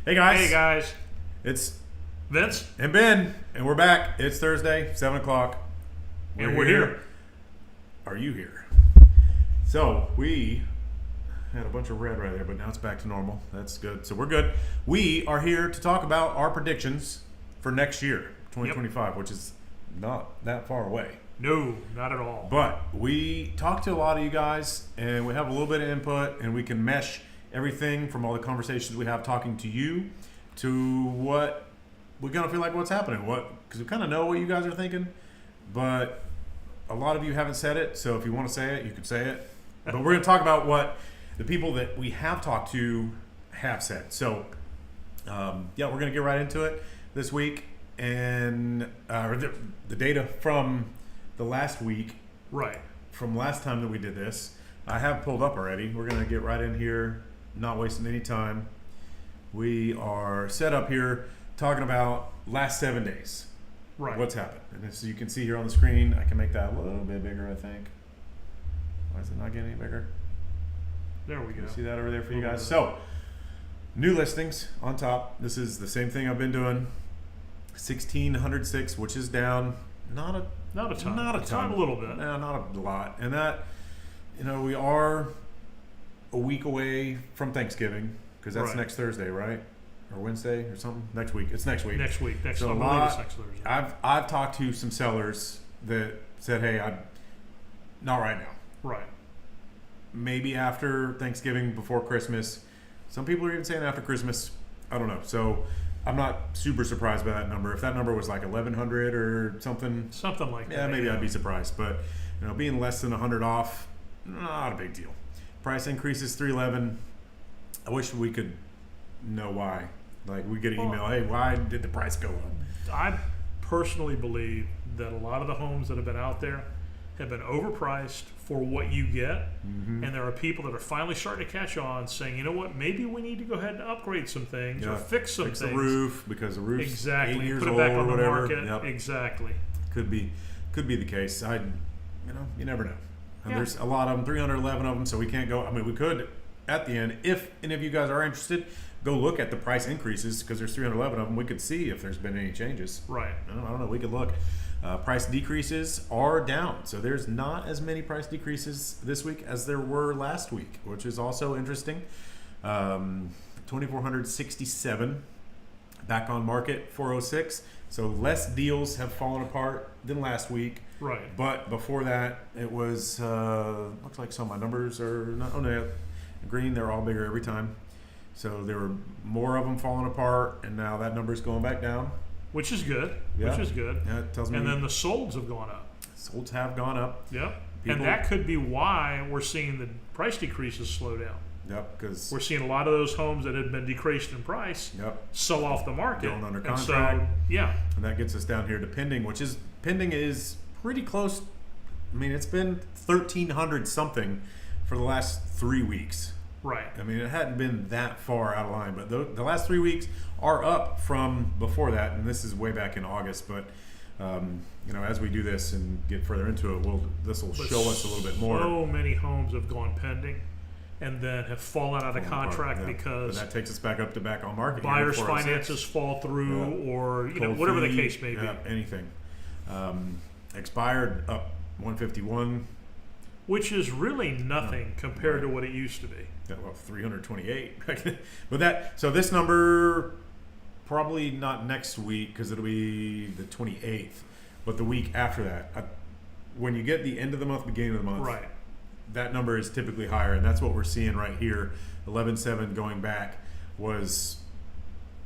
Hey guys. Hey guys, It's Vince, and Ben, and we're back. It's Thursday, 7 o'clock. and we're here. Are you here? So we had a bunch of red right there, but now it's back to normal. That's good. So we're good. We are here to talk about our predictions for next year, 2025, which is not that far away. No, not at all. But we talked to a lot of you guys, and we have a little bit of input, and we can mesh everything from all the conversations we have talking to you to what we're gonna feel like what's happening. Because we kind of know what you guys are thinking, but a lot of you haven't said it. So if you want to say it, you can say it. But we're gonna talk about what the people that we have talked to have said. So we're gonna get right into it this week, and the data from the last week. Right. From last time that we did this, I have pulled up already. We're going to get right in here, not wasting any time. We are set up here talking about last 7 days. Right. What's happened. And as you can see here on the screen, I can make that a little bit bigger, I think. Why is it not getting any bigger? There we go. You see that over there for you guys? So, new listings on top. This is the same thing I've been doing. 1,606, which is down. Not a ton. A little bit. No, not a lot. And that, we are a week away from Thanksgiving because that's Right. next Thursday, right? Or Wednesday or something? Next week. It's next week. Next week. So I a believe lot- it's next Thursday. I've talked to some sellers that said, hey, I'm not right now. Right. Maybe after Thanksgiving, before Christmas. Some people are even saying after Christmas. I don't know. So I'm not super surprised by that number. If that number was like 1,100 or something, Something like that. yeah, maybe I'd be surprised. But being less than 100 off, not a big deal. Price increases 311. I wish we could know why. Like we get an email, hey, why did the price go up? I personally believe that a lot of the homes that have been out there have been overpriced for what you get, and there are people that are finally starting to catch on, saying, you know what, maybe we need to go ahead and upgrade some things or fix some things. The roof because the roof's Exactly. 8 years Put it old back or on the whatever. market. Yep. Exactly. Could be the case. You never know. And Yeah. there's a lot of them, 311 of them, so we can't go. I mean, we could at the end, if any of you guys are interested, go look at the price increases because there's 311 of them. We could see if there's been any changes. Right. I don't know. We could look. Price decreases are down, so there's not as many price decreases this week as there were last week, which is also interesting. 2,467 back on market, 406. So less deals have fallen apart than last week. Right. But before that, it was looks like some of my numbers are not. Oh no, green. They're all bigger every time. So there were more of them falling apart, and now that number is going back down. Which is good. Yeah. Which is good. Yeah, it tells me. And then the solds have gone up. Solds have gone up. Yep. People- And that could be why we're seeing the price decreases slow down. Yep, because We're seeing a lot of those homes that had been decreased in price sell off the market. Going under And so, contract. yeah. and that gets us down here to pending, which is pending is pretty close. I mean, it's been 1,300 something for the last 3 weeks. Right. I mean, it hadn't been that far out of line, but the last 3 weeks are up from before that, and this is way back in August. But as we do this and get further into it, this will But show us a little bit more. So many homes have gone pending and then have fallen out of Falling contract apart, yeah. because But that takes us back up to back on market. buyers' 406. finances fall through or Cold whatever the fee, case may be. yeah, anything. Expired up 151. Which is really nothing compared to what it used to be. Yeah, well, 328. But this number probably not next week because it'll be the 28th, but the week after that. When you get the end of the month, beginning of the month, Right. that number is typically higher, and that's what we're seeing right here. 11.7 going back was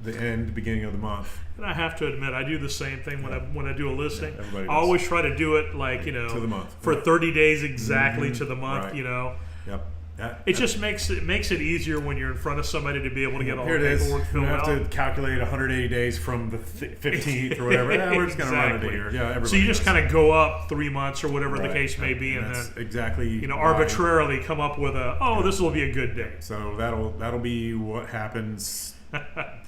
the end, beginning of the month. And I have to admit, I do the same thing when I do a listing. Yeah, everybody I does. always try to do it to the month. for Yeah. 30 days exactly to the month. Right. Yep. It just makes it easier when you're in front of somebody to be able to get all Here the it is. paperwork We filled have out. to calculate 180 days from the 15th or whatever. Yeah, we're just going to run it Exactly. here. Yeah, everybody So you just does. kind of go up 3 months or whatever the Right. case may be, and that's then exactly why. arbitrarily come up with this will be a good day. So that'll be what happens.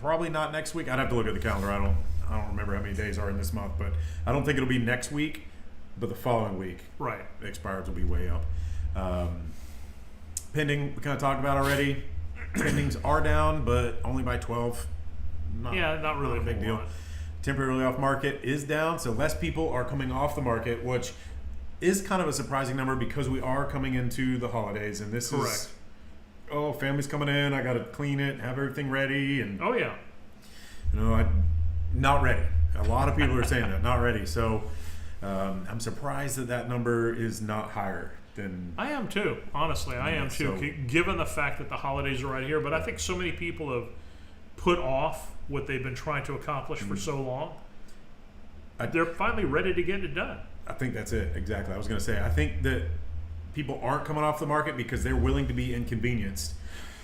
Probably not next week. I'd have to look at the calendar. I don't remember how many days are in this month, but I don't think it'll be next week. But the following week, Right. the expireds will be way up. Pending, we kind of talked about already. Pendings are down, but only by 12 not not really a big whole deal. lot. Temporarily off market is down, so less people are coming off the market, which is kind of a surprising number because we are coming into the holidays, and this Correct. is family's coming in. I got to clean it, have everything ready, and Oh yeah. not ready. A lot of people are saying that, not ready. So I'm surprised that number is not higher than. I am too. Honestly, I am too. So- Given the fact that the holidays are right here, but I think so many people have put off what they've been trying to accomplish for so long. They're finally ready to get it done. I think that's it. Exactly. I was going to say, I think that people aren't coming off the market because they're willing to be inconvenienced.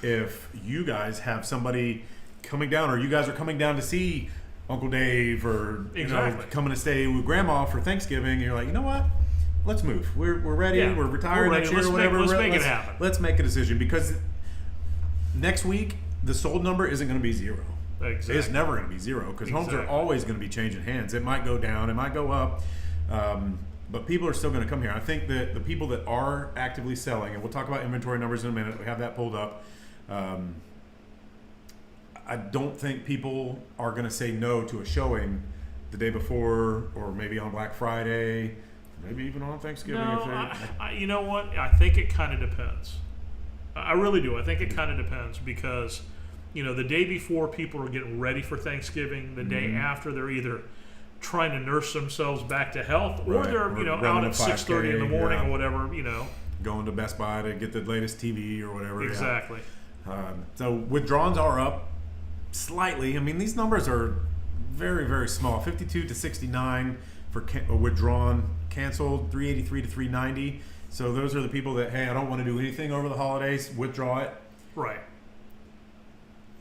If you guys have somebody coming down, or you guys are coming down to see Uncle Dave, or Exactly. coming to stay with Grandma for Thanksgiving, and you're like, you know what? Let's move. We're ready. Yeah. We're retiring We're next ready. year, or Let's make- whatever. let's make it happen. Let's make a decision, because next week the sold number isn't going to be zero. Exactly. It's never going to be zero, because homes are Exactly. always going to be changing hands. It might go down, it might go up, but people are still going to come here. I think that the people that are actively selling, and we'll talk about inventory numbers in a minute. We have that pulled up. I don't think people are going to say no to a showing the day before, or maybe on Black Friday, maybe even on Thanksgiving. No, if they, you know what? I think it kind of depends. I really do. I think it kind of depends because, the day before people are getting ready for Thanksgiving, the day after they're either trying to nurse themselves back to health, or Right. they're Or out running a at 6:30 in the 5K, morning yeah. or whatever. going to Best Buy to get the latest TV or whatever. yeah. Exactly. So withdrawals are up slightly. I mean, these numbers are very, very small. 52 to 69 for withdrawn, canceled 383 to 390. So those are the people that, hey, I don't want to do anything over the holidays, withdraw it. Right.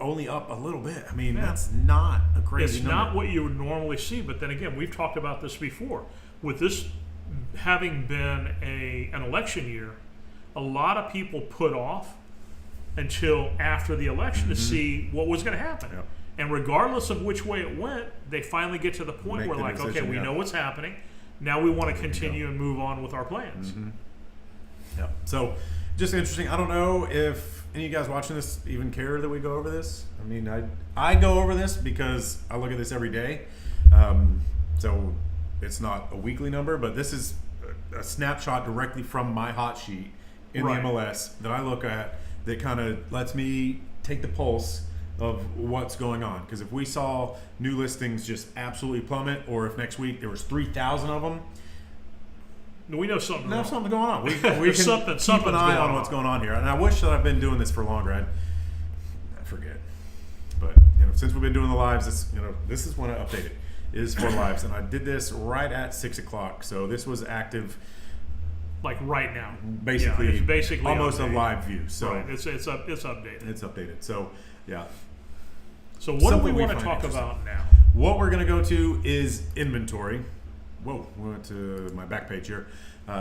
Only up a little bit. I mean, Yeah. that's not a crazy It's number. not what you would normally see, but then again, we've talked about this before. With this having been an election year, a lot of people put off until after the election to see what was going to happen. Yep. And regardless of which way it went, they finally get to the point Make where, the like, okay, decision, we yeah. know what's happening. Now we want to There you continue and move on with our plans. Yeah. So, just interesting. I don't know if any of you guys watching this even care that we go over this. I mean, I go over this because I look at this every day. So it's not a weekly number, but this is a snapshot directly from my hot sheet in Right. the MLS that I look at that kind of lets me take the pulse of what's going on. Because if we saw new listings just absolutely plummet, or if next week there was 3,000 of them, We know something. there's wrong. something going on. We There's can something- keep something's an eye going on what's on. going on here. And I wish that I've been doing this for longer. I forget. But since we've been doing the lives, this is when I update it. Is for lives, and I did this right at 6 o'clock. So this was active, Like right now. basically, Yeah, it's basically almost updated. a live view. So Right. It's updated. it's updated. So yeah, So what do we something we want to find talk interesting. about now? what we're gonna go to is inventory. Whoa, we went to my back page here.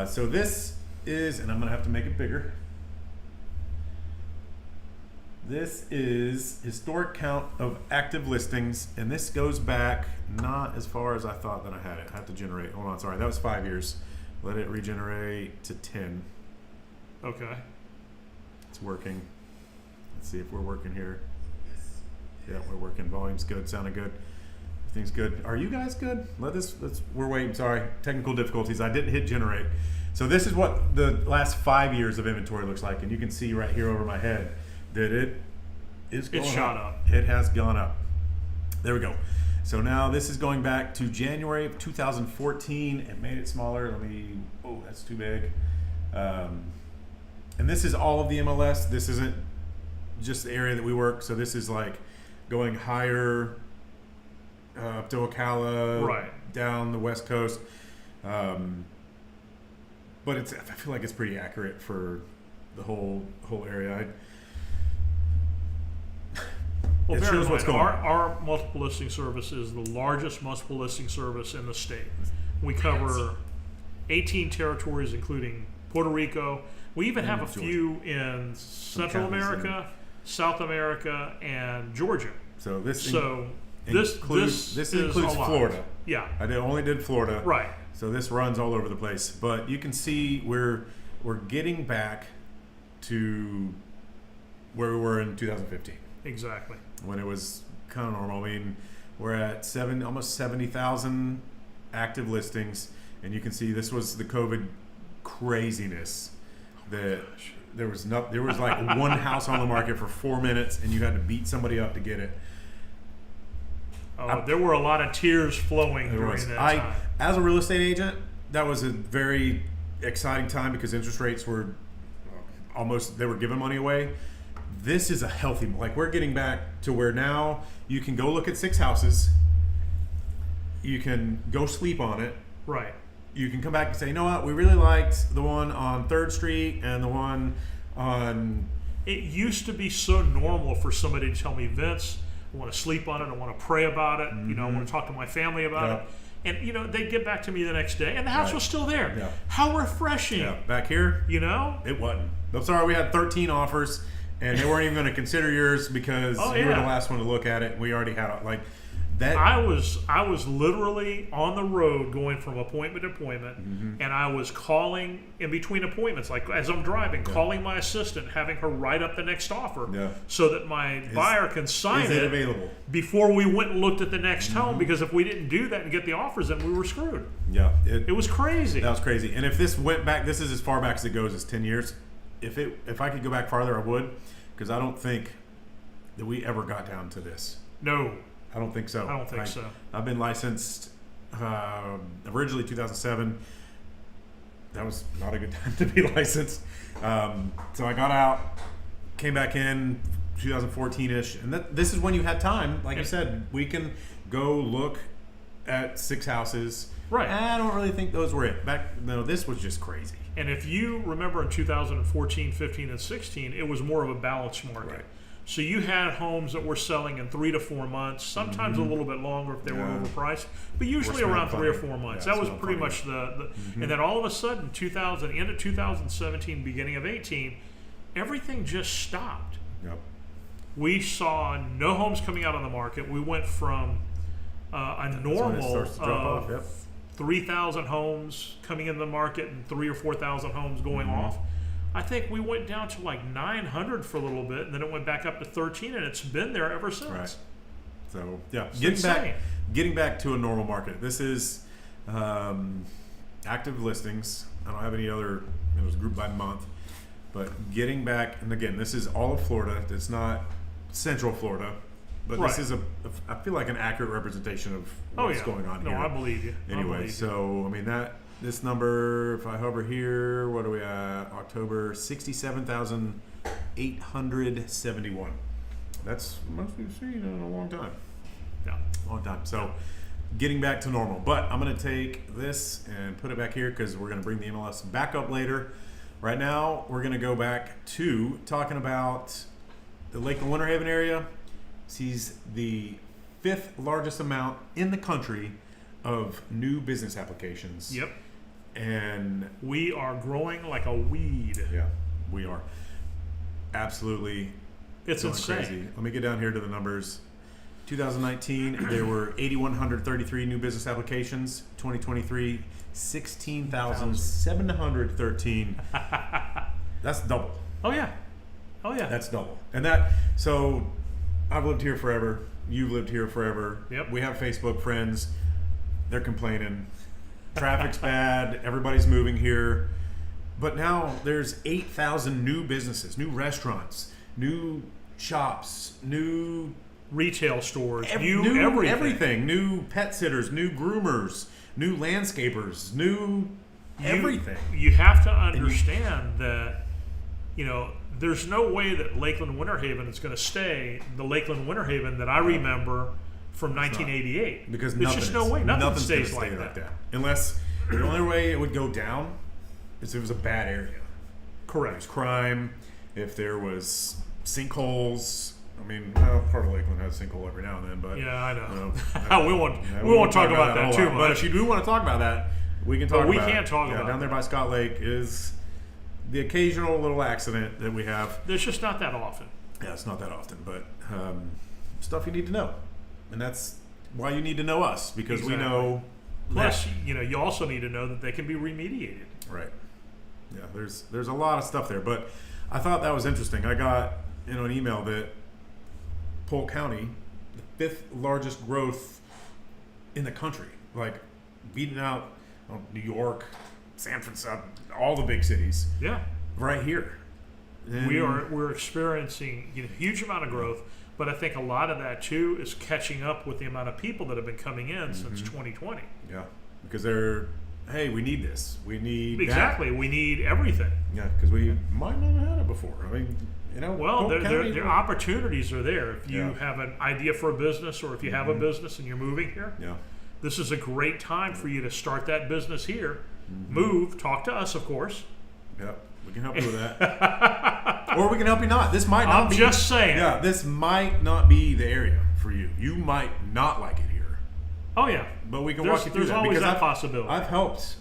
So this is, and I'm gonna have to make it bigger. This is historic count of active listings, and this goes back not as far as I thought that I had it. I have to generate. Hold on, sorry, that was 5 years. Let it regenerate to 10. Okay. It's working. Let's see if we're working here. Yeah, we're working. Volume's good. Sounding good. Everything's good. Are you guys good? We're waiting. Sorry, technical difficulties. I didn't hit generate. So this is what the last 5 years of inventory looks like, and you can see right here over my head that it is going shot up. It has gone up. There we go. So now this is going back to January of 2014. It made it smaller. Oh, that's too big. And this is all of the MLS. This isn't just the area that we work. So this is like going higher up to Ocala, Right. down the West Coast. But I feel like it's pretty accurate for the whole area. Well, It bear in shows what's mind, going on. our multiple listing service is the largest multiple listing service in the state. We cover 18 territories, including Puerto Rico. We even have a Georgia. few in Central counties America, South America, and Georgia. So this So includes this is includes a lot. Florida. Yeah, only did Florida. right. So this runs all over the place. But you can see we're getting back to where we were in 2015. Exactly. When it was kind of normal. I mean, we're at almost 70,000 active listings, and you can see this was the COVID craziness that there was like one house on the market for 4 minutes, and you had to beat somebody up to get it. There were a lot of tears flowing during that time. As a real estate agent, that was a very exciting time because interest rates were they were giving money away. This is a healthy, like we're getting back to where now you can go look at 6 houses, you can go sleep on it. Right. You can come back and say, you know what, we really liked the one on 3rd Street and the one on... It used to be so normal for somebody to tell me, Vince, I want to sleep on it, I want to pray about it, you know, I want to talk to my family about it. And, you know, they'd get back to me the next day, and the house was still there. Yeah. How refreshing. Yeah. Back here, you know? It wasn't. I'm sorry, we had 13 offers, and they weren't even going to consider yours because you were the last one to look at it. We already had it. Like that. I was literally on the road going from appointment to appointment, and I was calling in between appointments, like as I'm driving, calling my assistant, having her write up the next offer so that my buyer can sign it available before we went and looked at the next home, because if we didn't do that and get the offers in, we were screwed. Yeah. It was crazy. That was crazy. And if this went back, this is as far back as it goes, as 10 years. If I could go back farther, I would, because I don't think that we ever got down to this. No. I don't think so. I don't think so. I've been licensed originally 2007. That was not a good time to be licensed. So I got out, came back in 2014-ish, and this is when you had time. Like I said, we can go look at 6 houses. Right. I don't really think those were it. This was just crazy. And if you remember in 2014, 15, and 16, it was more of a balanced market. Right. So you had homes that were selling in 3 to 4 months, sometimes a little bit longer if they were overpriced, but usually around 3 or 4 months. That was pretty much and then all of a sudden, end of 2017, beginning of 18, everything just stopped. Yep. We saw no homes coming out on the market. We went from a normal 3,000 homes coming into the market and 3,000 or 4,000 homes going off. I think we went down to like 900 for a little bit, and then it went back up to 13, and it's been there ever since. Right. So yeah, It's getting back to a normal market. This is active listings. I don't have any other. It was grouped by month, but getting back. And again, this is all of Florida. It's not Central Florida, but this is I feel like an accurate representation of what's going on here. No, I believe you. Anyway, so I mean this number, if I hover here, what are we at? October, 67,871. That's most we've seen in a long time. Yeah, long time. So getting back to normal. But I'm going to take this and put it back here because we're going to bring the MLS back up later. Right now, we're going to go back to talking about the Lakeland Winter Haven area. Sees the 5th largest amount in the country of new business applications. Yep. And we are growing like a weed. Yeah, we are. Absolutely. It's insane. Crazy. Let me get down here to the numbers. 2019, there were 8,133 new business applications. 2023, 16,713. That's double. Oh, yeah. Oh, yeah. That's double. And so I've lived here forever. You've lived here forever. Yep. We have Facebook friends. They're complaining. Traffic's bad. Everybody's moving here. But now there's 8,000 new businesses, new restaurants, new shops, new retail stores, new everything. New pet sitters, new groomers, new landscapers, new everything. You have to understand that, there's no way that Lakeland Winter Haven is going to stay the Lakeland Winter Haven that I remember from 1988. Because there's just no way. Nothing stays like that. Unless the only way it would go down is if it was a bad area. Correct. There's crime, if there was sinkholes. I mean, well, part of Lakeland has a sinkhole every now and then, but yeah, I know. We won't talk about that too much. But if you do want to talk about that, we can talk. We can't talk about down there by Scott Lake is the occasional little accident that we have. There's just not that often. Yeah, it's not that often, but stuff you need to know, and that's why you need to know us, because we know. Plus, you also need to know that they can be remediated. Right. Yeah, there's a lot of stuff there, but I thought that was interesting. I got an email that Polk County the 5th largest growth in the country, like beating out New York, San Francisco, all the big cities Yeah. right here. And We're experiencing a huge amount of growth, but I think a lot of that too is catching up with the amount of people that have been coming in since 2020. Yeah, because they're, hey, we need this. We need Exactly. We need everything. that. Yeah, because we might not have had it before. I mean, Well, Polk County, their opportunities are there. If you Yeah. have an idea for a business, or if you have a business and you're moving here, Yeah. this is a great time for you to start that business here. Move, talk to us, of course. Yep. We can help you with that. Or we can help you not. This might not I'm be. just saying. Yeah, this might not be the area for you. You might not like it here. Oh yeah. But we can There's- walk you through there's that. always because that I've, possibility. I've helped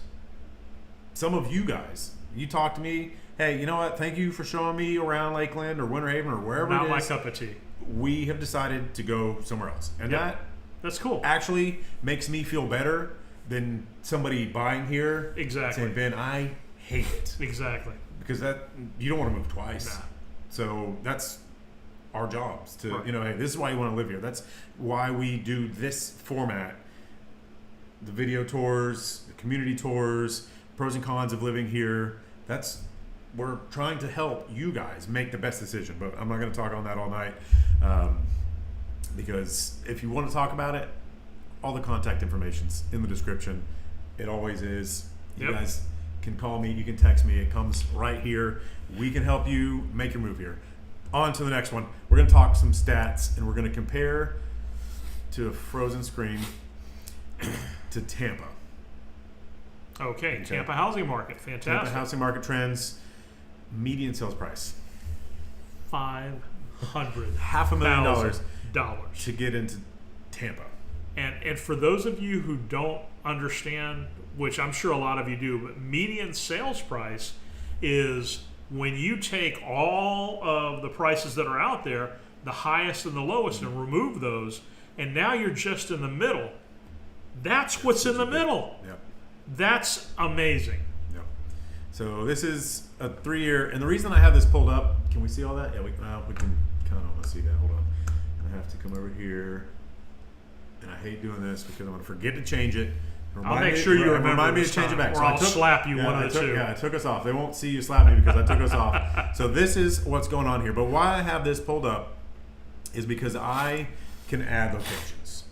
some of you guys. You talk to me, hey, you know what? Thank you for showing me around Lakeland or Winter Haven or wherever Not it my is. cup of tea. We have decided to go somewhere else. And Yeah. that That's cool. actually makes me feel better than somebody buying here Exactly. saying, Ben, I hate it. Exactly. Because that you don't want to move twice. Nah. So that's our jobs to, Right. hey, this is why you want to live here. That's why we do this format. The video tours, the community tours, pros and cons of living here. We're trying to help you guys make the best decision, but I'm not going to talk on that all night. Because if you want to talk about it, all the contact information's in the description. It always is. You Yep. guys can call me, you can text me. It comes right here. We can help you make your move here. On to the next one. We're going to talk some stats, and we're going to compare to a frozen screen to Tampa. Okay. Tampa housing market. Tampa Fantastic. housing market trends, median sales price. $500,000 $500,000 to get into Tampa. And for those of you who don't understand, which I'm sure a lot of you do, but median sales price is when you take all of the prices that are out there, the highest and the lowest, and remove those, and now you're just in the middle. That's what's in the middle. Yep. That's amazing. Yep. So this is a 3-year, and the reason I have this pulled up, can we see all that? Yeah, we can kind of almost see that. Hold on. I have to come over here, and I hate doing this because I'm going to forget to change it. I'll make sure you remember Remind me to this change it time, back. or I'll slap you, one I of the two. Yeah, I took us off. They won't see you slap me because I took us off. So this is what's going on here. But why I have this pulled up is because I can add locations.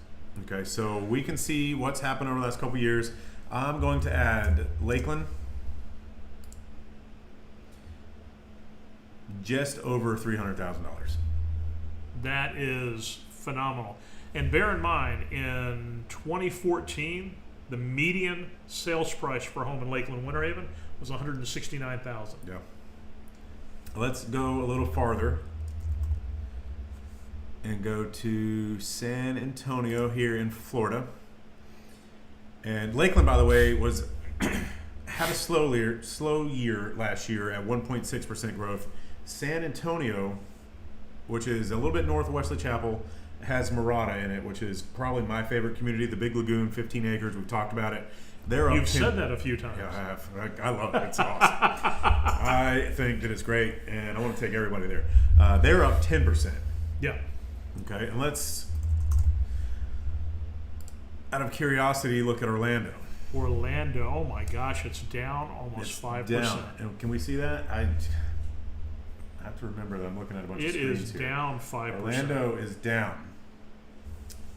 Okay, so we can see what's happened over the last couple years. I'm going to add Lakeland, just over $300,000. That is phenomenal. And bear in mind, in 2014, the median sales price for a home in Lakeland, Winter Haven was $169,000. Yeah. Let's go a little farther and go to San Antonio here in Florida. And Lakeland, by the way, was had a slow year last year at 1.6% growth. San Antonio, which is a little bit north of Wesley Chapel, has Mirada in it, which is probably my favorite community. The Big Lagoon, 15 acres. We've talked about it. They're You've up 10 said that a few times. Yeah, I have. I love it. It's awesome. I think that it's great, and I want to take everybody there. They're up 10%. Yeah. Okay, and let's, out of curiosity, look at Orlando. Orlando, oh my gosh, it's down almost 5%. Down. And can we see that? I have to remember that I'm looking at a bunch of It screens is here. down 5%. Orlando is down,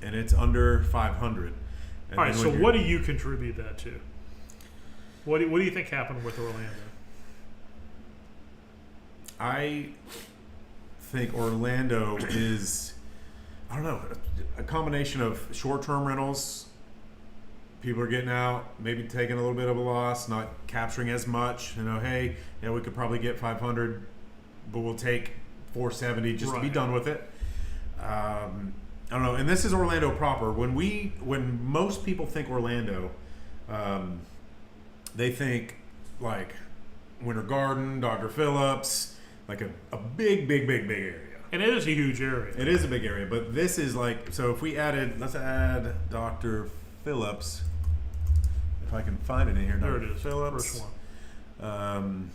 and it's under 500. And All right, then so when what do you contribute that to? What do you think happened with Orlando? I think Orlando is, I don't know, a combination of short-term rentals. People are getting out, maybe taking a little bit of a loss, not capturing as much. Hey, yeah, we could probably get 500, but we'll take 470 just to be Right. done with it. I don't know. And this is Orlando proper. When most people think Orlando, they think like Winter Garden, Dr. Phillips, like a big area. And it is a huge area. It is a big area, but this is like, so if we let's add Dr. Phillips. If I can find it in here. There Dr. it is. Phillips. First one.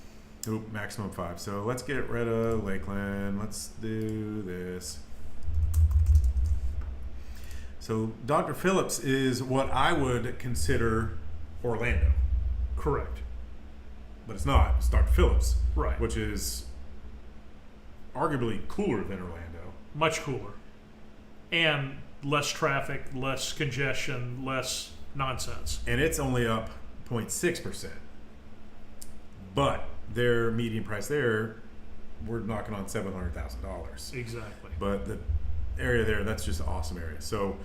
Maximum 5. So let's get rid of Lakeland. Let's do this. So Dr. Phillips is what I would consider Orlando, Correct. but it's not. It's Dr. Phillips, Right. which is arguably cooler than Orlando. Much cooler. And less traffic, less congestion, less nonsense. And it's only up 0.6%. But their median price there, we're knocking on $700,000. Exactly. But the area there, that's just an awesome area. So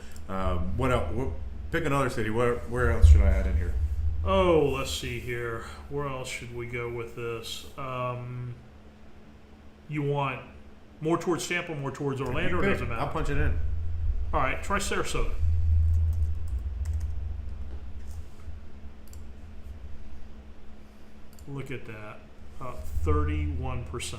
what else? Pick another city. Where else should I add in here? Oh, let's see here. Where else should we go with this? You want more towards Tampa, more towards Orlando, or You does pick. it matter? I'll punch it in. All right, try Sarasota. Look at that, 31%.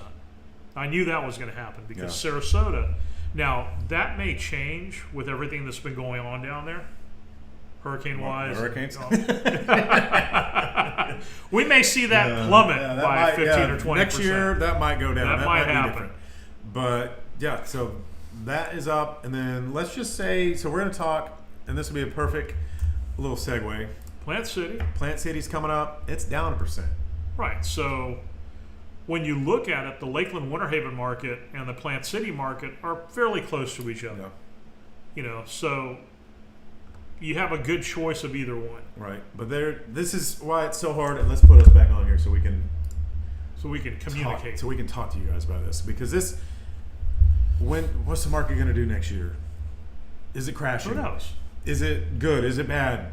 I knew that was going to happen because Sarasota. Now that may change with everything that's been going on down there, hurricane-wise. Hurricanes? We may see that plummet that by might- 15 or 20%. Next year, that might go down. That might be happen. different. But yeah, so that is up. And then let's just say, so we're going to talk, and this will be a perfect little segue. Plant City. Plant City's coming up. It's down 1%. Right. So when you look at it, the Lakeland Winter Haven market and the Plant City market are fairly close to each other. Yeah. You know, so you have a good choice of either one. Right. But this is why it's so hard. And let's put us back on here so we can Communicate. so we can talk to you guys about this, because what's the market going to do next year? Is it crashing? Who knows? Is it good? Is it bad?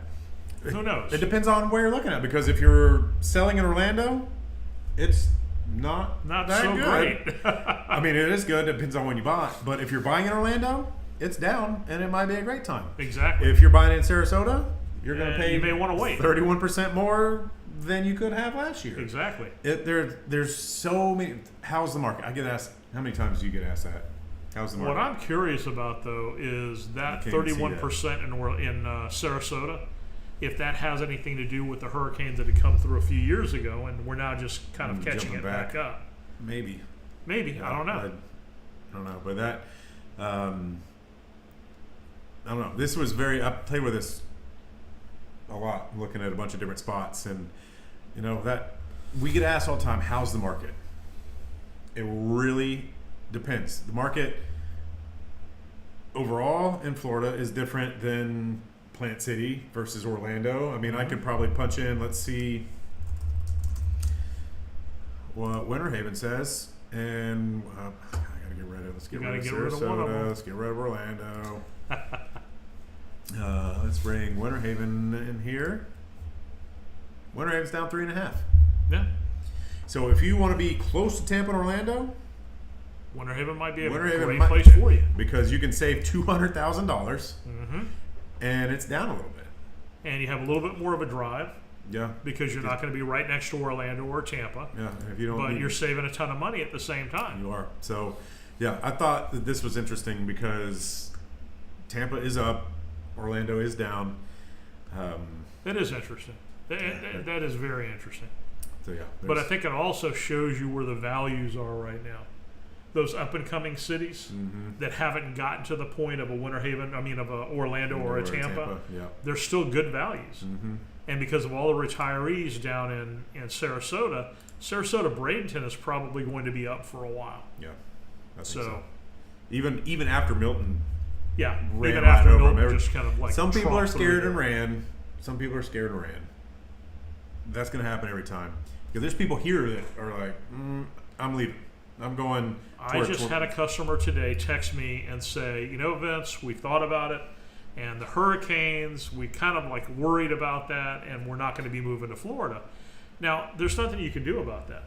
Who knows? It depends on where you're looking at, because if you're selling in Orlando, it's not Not that so good. great. I mean, it is good. It depends on when you buy it. But if you're buying in Orlando, it's down, and it might be a great time. Exactly. If you're buying in Sarasota, you're going to pay you may want to wait. 31% more than you could have last year. Exactly. There's so many. How's the market? I get asked. How many times do you get asked that? How's the market? What I'm curious about, though, is that I can't even see 31% in Sarasota, if that has anything to do with the hurricanes that had come through a few years ago, and we're now just kind of catching jumping it back up. Maybe. Maybe. I don't know. I don't know. But that, I don't know. This was I played with this a lot, looking at a bunch of different spots, and that we get asked all the time, how's the market? It really depends. The market overall in Florida is different than Plant City versus Orlando. I mean, I could probably punch in, let's see what Winter Haven says, and I gotta get rid of. Let's get rid of Sarasota. Let's get rid of Orlando. Let's bring Winter Haven in here. Winter Haven's down 3.5. Yeah. So if you want to be close to Tampa and Orlando, Winter Haven might be a Winter Haven great might- place for you. because you can save $200,000, Mm-hmm. and it's down a little bit. And you have a little bit more of a drive Yeah, because you're not going to be right next to Orlando or Tampa, yeah. And if you don't, but need- you're saving a ton of money at the same time. you are. So, yeah, I thought that this was interesting because Tampa is up, Orlando is down. That is interesting. That is very interesting. So yeah, But I there's- think it also shows you where the values are right now. Those up and coming cities Mhm. that haven't gotten to the point of a Winter Haven, of a Orlando or a Tampa, Yeah. they're still good values. Mm-hmm. And because of all the retirees down in Sarasota, Bradenton is probably going to be up for a while. Yeah. I think So, even after Milton, yeah, ran even right after over 'em. Milton just kind of like some people are troughed through scared there. and ran. Some people are scared and ran. That's going to happen every time. Because there's people here that are like, I'm leaving. I'm going. I just had a customer today text me and say, Vince, we thought about it, and the hurricanes, we kind of like worried about that, and we're not going to be moving to Florida. Now, there's nothing you can do about that,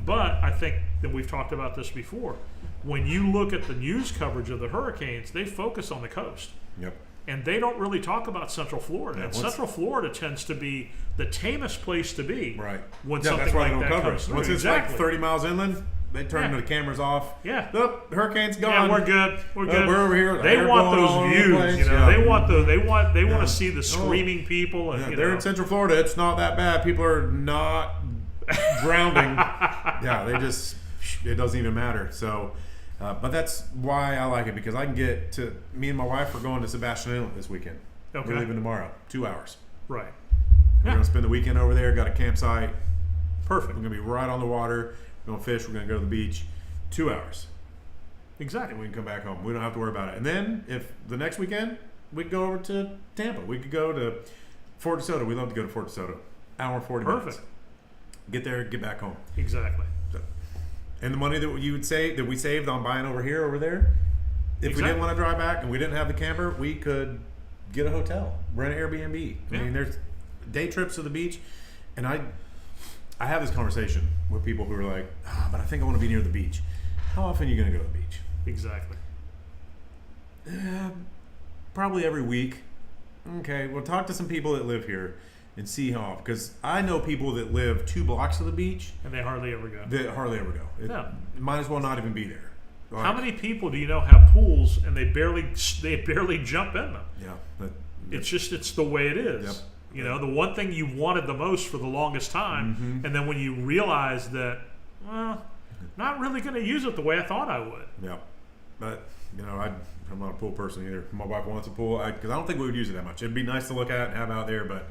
but I think that we've talked about this before. When you look at the news coverage of the hurricanes, they focus on the coast. Yep. And they don't really talk about Central Florida. Yeah, and Central Florida tends to be the tamest place to be. Right. When Yeah, something that's why like they don't that cover comes it. through. Once it's Exactly. like 30 miles inland, they turn Yeah. the cameras off. Yeah. The hurricane's gone. Yeah, we're good. We're good. We're over here. They They're want going all those over the views, place. Yeah. Yeah. They want Yeah. to see the screaming people, and Yeah, they're in Central Florida. It's not that bad. People are not drowning. Yeah, it doesn't even matter. So, But that's why I like it, because I can get to. Me and my wife are going to Sebastian Inlet this weekend. Okay. We're leaving tomorrow. 2 hours. Right. We're gonna spend the weekend over there. Got a campsite. Perfect. We're gonna be right on the water. We're gonna fish. We're gonna go to the beach. 2 hours. Exactly. And we can come back home. We don't have to worry about it. And then if the next weekend we could go over to Tampa. We could go to Fort DeSoto. We love to go to Fort DeSoto. Hour and 40 minutes. Perfect. Get there, get back home. Exactly. And the money that you would say that we saved on buying over here, over there, if we didn't want to drive back and we didn't have the camper, we could get a hotel, rent an Airbnb. I mean, there's day trips to the beach, and I have this conversation with people who are like, but I think I want to be near the beach. How often are you going to go to the beach? Exactly. Probably every week. Okay, well, talk to some people that live here and see how often. Because I know people that live 2 blocks of the beach And they hardly ever go. that hardly ever go. Yeah. Might as well not even be there. How many people do you know have pools and they barely jump in them? Yeah. But, It's the way it is. Yep. You know, the one thing you wanted the most for the longest time, Mm-hmm. and then when you realize that, well, not really going to use it the way I thought I would. yeah. But, I'm not a pool person either. My wife wants a pool because I don't think we would use it that much. It'd be nice to look at and have out there, but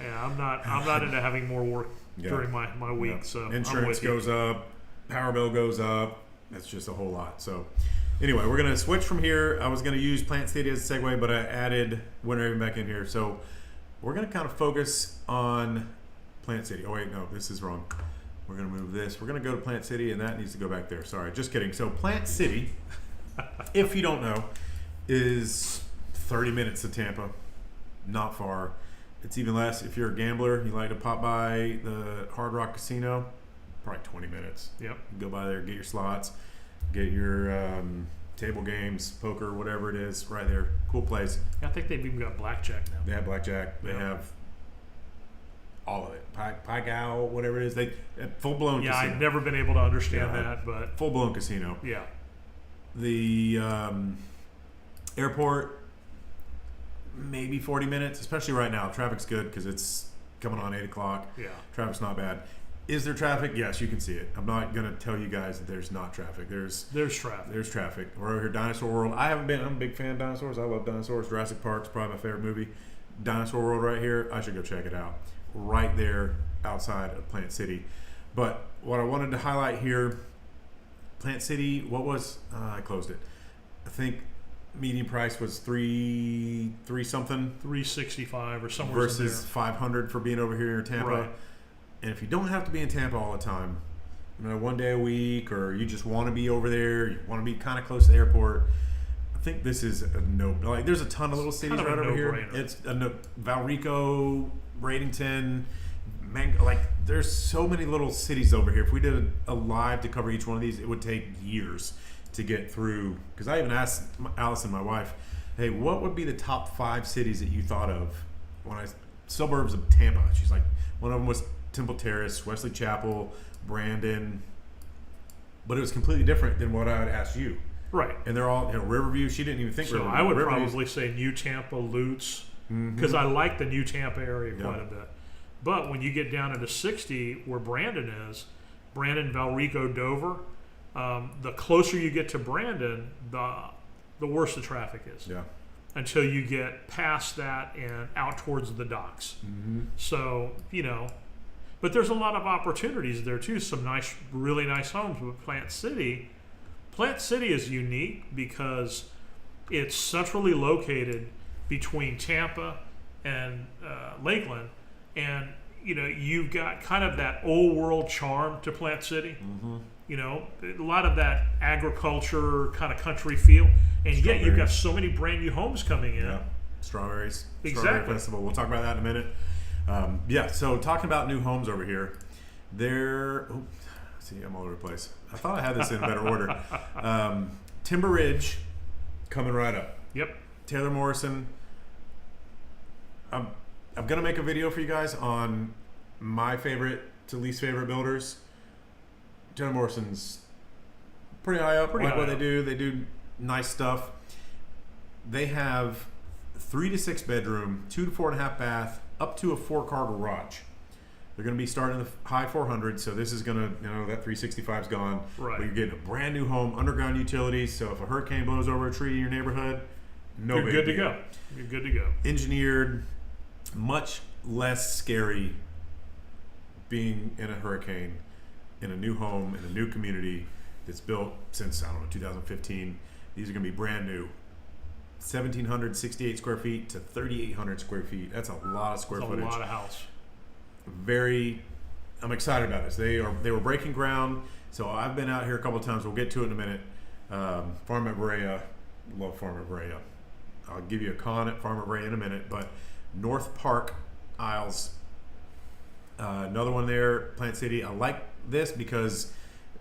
Yeah, I'm not into having more work Yeah. during my week. yeah. So I'm Insurance with you. goes up, power bill goes up. That's just a whole lot. So anyway, we're gonna switch from here. I was gonna use Plant City as a segue, but I added Winter Haven back in here. So we're gonna kind of focus on Plant City. Oh wait, no, this is wrong. We're gonna move this. We're gonna go to Plant City, and that needs to go back there. Sorry, just kidding. So Plant City, if you don't know, is 30 minutes to Tampa. Not far. It's even less if you're a gambler. You like to pop by the Hard Rock Casino. Probably 20 minutes. Yep. Go by there, get your slots, get your table games, poker, whatever it is, right there. Cool place. I think they've even got blackjack now. They have blackjack. They Yeah. have all of it. Pie Gow, whatever it is. They full blown Yeah, casino. I've never been able to understand Yeah. that, but Full blown casino. yeah. The airport, maybe 40 minutes, especially right now. Traffic's good because it's coming on 8 o'clock. Yeah. Traffic's not bad. Is there traffic? Yes, you can see it. I'm not going to tell you guys that there's not traffic. There's traffic. We're over here, Dinosaur World. I'm a big fan of dinosaurs. I love dinosaurs. Jurassic Park's probably my favorite movie. Dinosaur World right here. I should go check it out. Right there outside of Plant City. But what I wanted to highlight here, Plant City, what was, I closed it. I think median price was three something 365 or somewhere versus 500 for being over here in Tampa. Right. And if you don't have to be in Tampa all the time, one day a week, or you just want to be over there, you want to be kind of close to the airport, I think this is a no. Like, there's a ton of little cities kind of right a over here. no-brainer. It's a no, Valrico, Bradenton, there's so many little cities over here. If we did a live to cover each one of these, it would take years to get through. Because I even asked Allison, my wife, hey, what would be the top 5 cities that you thought of suburbs of Tampa? She's like, one of them was Temple Terrace, Wesley Chapel, Brandon, but it was completely different than what I had asked you. Right. And they're all, Riverview. She didn't even think So Riverview. I would Riverview's- probably say New Tampa, Lutz, Mhm. because I like the New Tampa area quite Yeah. a bit. But when you get down into 60, where Brandon is, Brandon, Valrico, Dover, the closer you get to Brandon, the worse the traffic is. Yeah. Until you get past that and out towards the docks. Mm-hmm. So, but there's a lot of opportunities there too. Some really nice homes. But Plant City is unique because it's centrally located between Tampa and Lakeland, and you've got kind of that old world charm to Plant City. Mm-hmm. A lot of that agriculture kind of country feel, and yet you've got so many brand new homes coming in. Yeah. Strawberries. Exactly. Strawberry Festival. We'll talk about that in a minute. So talking about new homes over here, see, I'm all over the place. I thought I had this in better order. Timber Ridge coming right up. Yep. Taylor Morrison. I'm going to make a video for you guys on my favorite to least favorite builders. Taylor Morrison's pretty high up. Pretty like high what up. they do. They do nice stuff. They have 3 to 6 bedroom, 2 to 4.5 bath, up to a 4-car garage. They're going to be starting in the high 400s, so this is going to, that 365's gone. Right. But you're getting a brand new home, underground utilities, so if a hurricane blows over a tree in your neighborhood, You're good to deal. go. You're good to go. Engineered, much less scary being in a hurricane, in a new home, in a new community that's built since, 2015. These are going to be brand new. 1,768 square feet to 3,800 square feet. That's a lot of square It's a footage. lot of house. I'm excited about this. They were breaking ground, so I've been out here a couple of times. We'll get to it in a minute. Farm at Berea, love Farm at Berea. I'll give you a con at Farm at Berea in a minute, but North Park Isles, another one there, Plant City. I like this because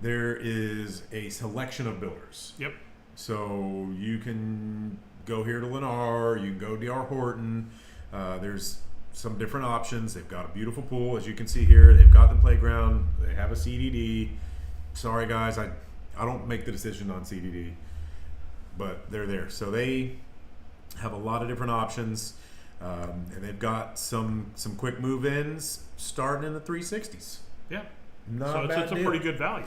there is a selection of builders. Yep. So you can go here to Lennar, you can go D.R. Horton. There's some different options. They've got a beautiful pool, as you can see here. They've got the playground. They have a CDD. Sorry, guys, I don't make the decision on CDD, but they're there. So they have a lot of different options, and they've got some quick move-ins starting in the 360s. Yeah. Not So a bad it's a deal. pretty good value.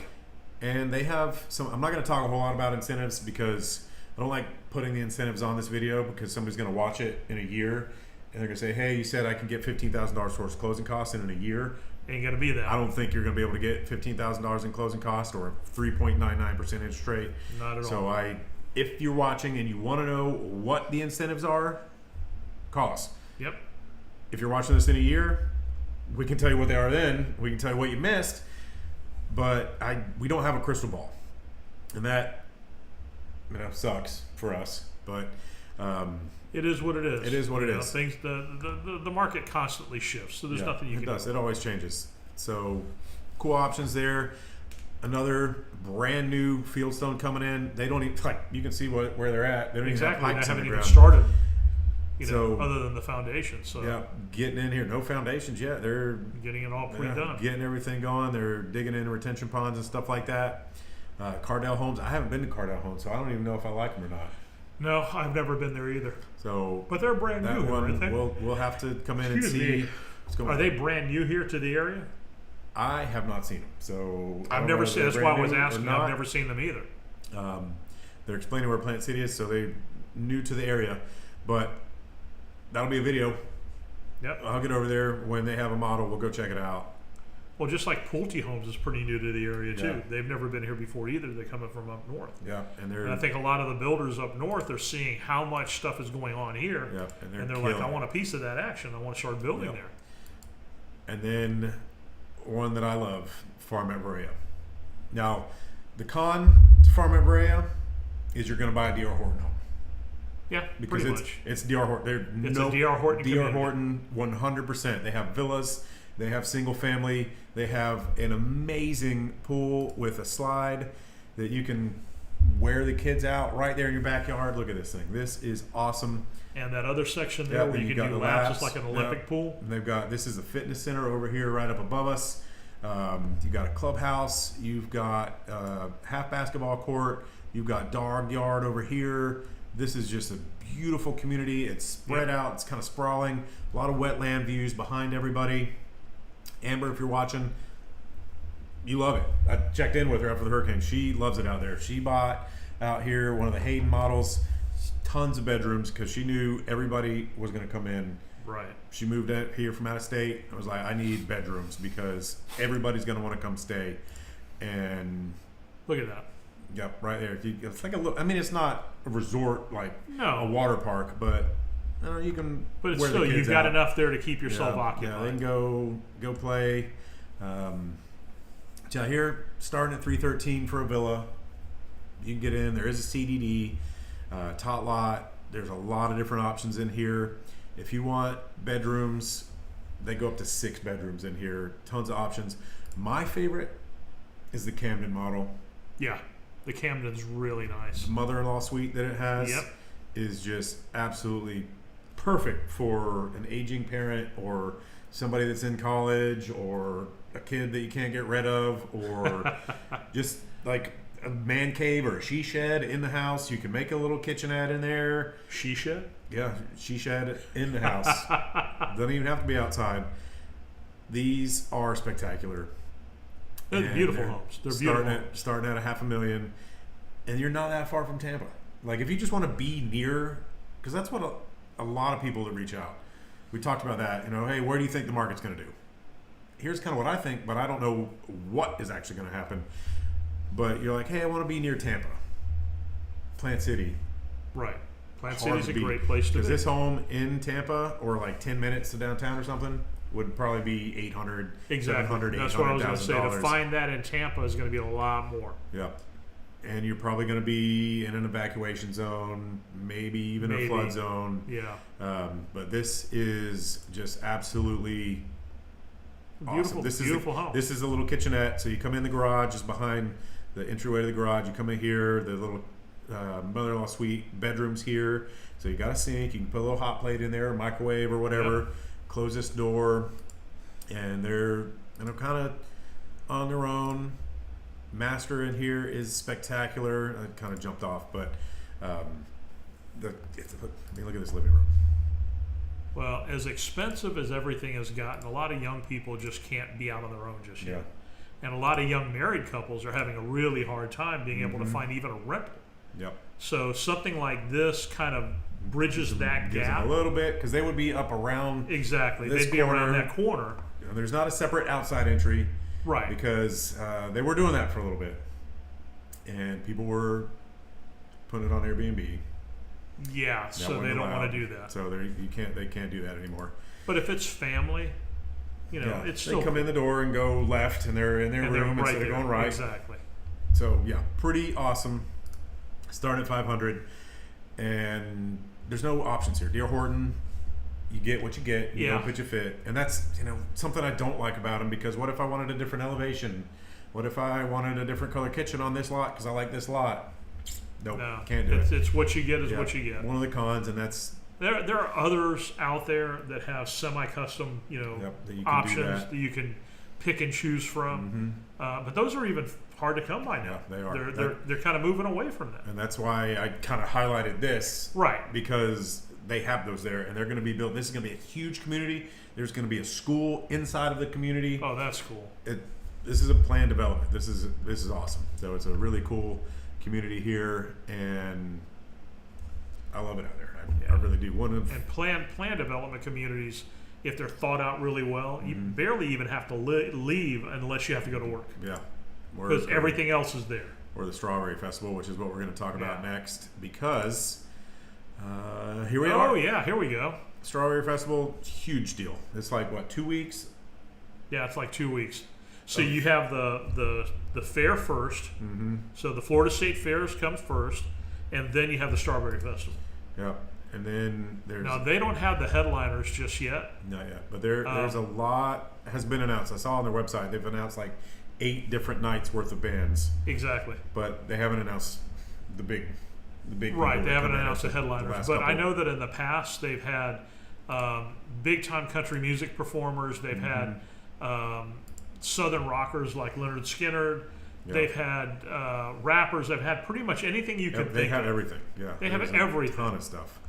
And they have some. I'm not going to talk a whole lot about incentives because I don't like putting the incentives on this video because somebody's going to watch it in a year and they're going to say, "Hey, you said I can get $15,000 towards closing costs in a year." Ain't gonna be that. I don't think you're going to be able to get $15,000 in closing costs or a 3.99% interest rate. Not at all. So if you're watching and you want to know what the incentives are, call us. Yep. If you're watching this in a year, we can tell you what they are then. We can tell you what you missed. But we don't have a crystal ball, and that sucks for us. But It is what it is. It is what it You know, is. Things the market constantly shifts, so there's yeah, nothing you it can does. do. It always changes. So cool options there. Another brand new Fieldstone coming in. They don't even you can see where they're at. They don't Exactly. even have They pipes in haven't the even ground. started. So- Other than the foundation, so Yeah, getting in here. No foundations yet. They're getting it all pre-done. getting everything going. They're digging in retention ponds and stuff like that. Cardell Homes. I haven't been to Cardell Homes, so I don't even know if I like them or not. No, I've never been there either. So But they're brand that new, one aren't they? we'll have to come in and Excuse see me. what's going Are on. they brand new here to the area? I have not seen them, so I I've don't know never if seen. they're That's why I brand was new or asking. not. I've never seen them either. They're explaining where Plant City is, so they're new to the area. But that'll be a video. Yep. I'll get over there when they have a model. We'll go check it out. Well, just like Pulte Homes is pretty new to the area too. Yeah. They've never been here before either. They're coming from up north. Yeah, and they're And I think a lot of the builders up north are seeing how much stuff is going on here, yeah, and they're like, killing "I it. want a piece of that action. I want to start building Yep. there." And then one that I love, Farm at Berea. Now, the con to Farm at Berea is you're going to buy a D.R. Horton home. Yeah, Because pretty it's much. it's D.R. Horton. It's a D.R. Horton D.R. community. Horton, 100%. They have villas. They have single family. They have an amazing pool with a slide that you can wear the kids out right there in your backyard. Look at this thing. This is awesome. And that other section there Yeah, where then you you can got do the laps, laps. it's like an Yeah. Olympic pool. And they've got, this is a fitness center over here right up above us. You've got a clubhouse. You've got half basketball court. You've got dog yard over here. This is just a beautiful community. It's spread out. It's kind of sprawling. A lot of wetland views behind everybody. Amber, if you're watching, you love it. I checked in with her after the hurricane. She loves it out there. She bought out here one of the Hayden models, tons of bedrooms because she knew everybody was going to come in. Right. She moved out here from out of state. I was like, I need bedrooms because everybody's going to want to come stay. And Look at that. yep, right there. It's like a little, I mean, it's not a resort like a No, water park, but you can. but it's wear the still kids you've got out. enough there to keep yourself Yeah, occupied. they can go play. So here, starting at $313 for a villa. You can get in. There is a CDD, tot lot. There's a lot of different options in here. If you want bedrooms, they go up to 6 bedrooms in here. Tons of options. My favorite is the Camden model. Yeah, the Camden's really nice. The mother-in-law suite that it has Yep. is just absolutely perfect for an aging parent or somebody that's in college or a kid that you can't get rid of or just like a man cave or a she shed in the house. You can make a little kitchenette in there. She shed. Yeah, she shed in the house. Doesn't even have to be outside. These are spectacular. They're And beautiful they're homes. They're starting beautiful. at starting at $500,000, and you're not that far from Tampa. Like if you just want to be near, because that's what a lot of people that reach out. We talked about that. You know, hey, where do you think the market's going to do? Here's kind of what I think, but I don't know what is actually going to happen. But you're like, hey, I want to be near Tampa, Plant City. Right. Plant Hard City's to a beat. great place to Because be. this home in Tampa, or like 10 minutes to downtown or something, would probably be 800, Exactly. 700, That's what I was going to say. To $800,000. find that in Tampa is going to be a lot more. Yep. And you're probably going to be in an evacuation zone, maybe even a Maybe. flood zone. Yeah. But this is just absolutely Beautiful, awesome. This beautiful is home. This is a little kitchenette. So you come in the garage, just behind the entryway to the garage. You come in here, the little mother-in-law suite, bedrooms here. So you got a sink. You can put a little hot plate in there, a microwave or whatever. Yep. Close this door, and they're kind of on their own. Master in here is spectacular. I kind of jumped off, but I mean, look at this living room. Well, as expensive as everything has gotten, a lot of young people just can't be out on their own just yet. And a lot of young married couples are having a really hard time being able to find even a rental. Yep. So something like this kind of bridges that Gives them gap. a little bit, because they would be up around. Exactly. this They'd be around corner. that corner. You know, there's not a separate outside entry, Right. because they were doing that for a little bit, and people were putting it on Airbnb. Yeah, That so they wasn't don't allowed. want to do that. So they can't do that anymore. But if it's family, you know, Yeah, it's they still come in the door and go left, and they're in their and they're room right instead of there. going right. Exactly. So yeah, pretty awesome. Start at 500, and there's no options here. D.R. Horton, you get what you get. You Yeah. don't pitch a fit, and that's something I don't like about them. Because what if I wanted a different elevation? What if I wanted a different color kitchen on this lot because I like this lot? Nope, No, can't do it's, it. it's what you get is Yeah, what you get. One of the cons, and that's There are others out there that have semi-custom, that you can do options that. that you can pick and choose from. But those are even hard to come by now. Yeah, they are. They're kind of moving away from that. And that's why I kind of highlighted this. Right. Because they have those there, and they're going to be built. This is going to be a huge community. There's going to be a school inside of the community. Oh, that's cool. This is a planned development. This is awesome. So it's a really cool community here, and I love it out there. I really do. And plan development communities, if they're thought out really well, you barely even have to leave unless you have to go to work, yeah, because everything else is there. or the Strawberry Festival, which is what we're going to talk about Yeah. next, because here we Oh are. yeah, here we go. Strawberry Festival, huge deal. It's like what, 2 weeks? Yeah, it's like 2 weeks. So you have the fair first. So the Florida State Fairs comes first, and then you have the Strawberry Festival. Yeah, and then there's Now they don't have the headliners just yet. not yet, but there's a lot has been announced. I saw on their website they've announced like 8 different nights worth of bands, Exactly. but they haven't announced the big Right. people They that haven't come in announced the after headliners, last but I couple. know that in the past they've had big time country music performers. They've had southern rockers like Leonard Skinner. Yeah. They've had rappers. They've had pretty much anything you could They think have of. everything. Yeah, They have there's everything. A ton of stuff,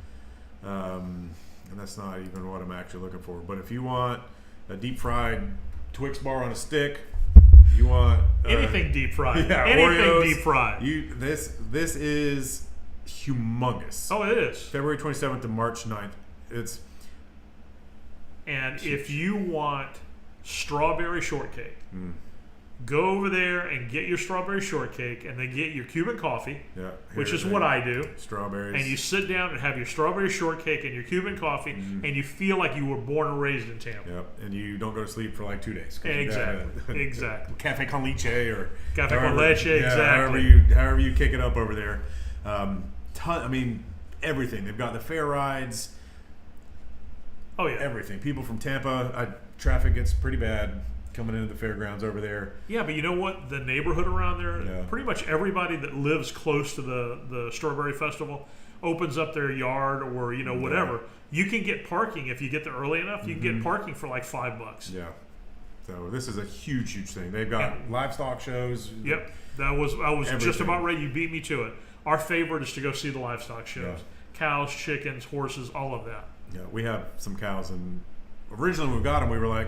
and that's not even what I'm actually looking for. But if you want a deep fried Twix bar on a stick, you want Anything deep fried. yeah, Anything Oreos, deep fried. This is humongous. Oh, it is. February 27th to March 9th. It's And if you want strawberry shortcake, Mm. go over there and get your strawberry shortcake, and then get your Cuban coffee, yeah, which is here, what I do. strawberries. And you sit down and have your strawberry shortcake and your Cuban coffee, and you feel like you were born and raised in Tampa. Yep, and you don't go to sleep for like 2 days. 'Cause you Exactly. got a- Exactly. Cafe con leche or Cafe con however- leche, yeah, exactly. However you kick it up over there. I mean, everything. They've got the fair rides, Oh yeah. everything. People from Tampa, traffic gets pretty bad coming into the fairgrounds over there. Yeah, but you know what? The neighborhood around there, Yeah. pretty much everybody that lives close to the Strawberry Festival opens up their yard or whatever. You can get parking if you get there early enough. You can get parking for like $5. Yeah. So this is a huge thing. They've got livestock shows. Yep, I was just Everything. about ready. You beat me to it. Our favorite is to go see the livestock shows: Yeah. cows, chickens, horses, all of that. Yeah, we have some cows, and originally when we got them, we were like,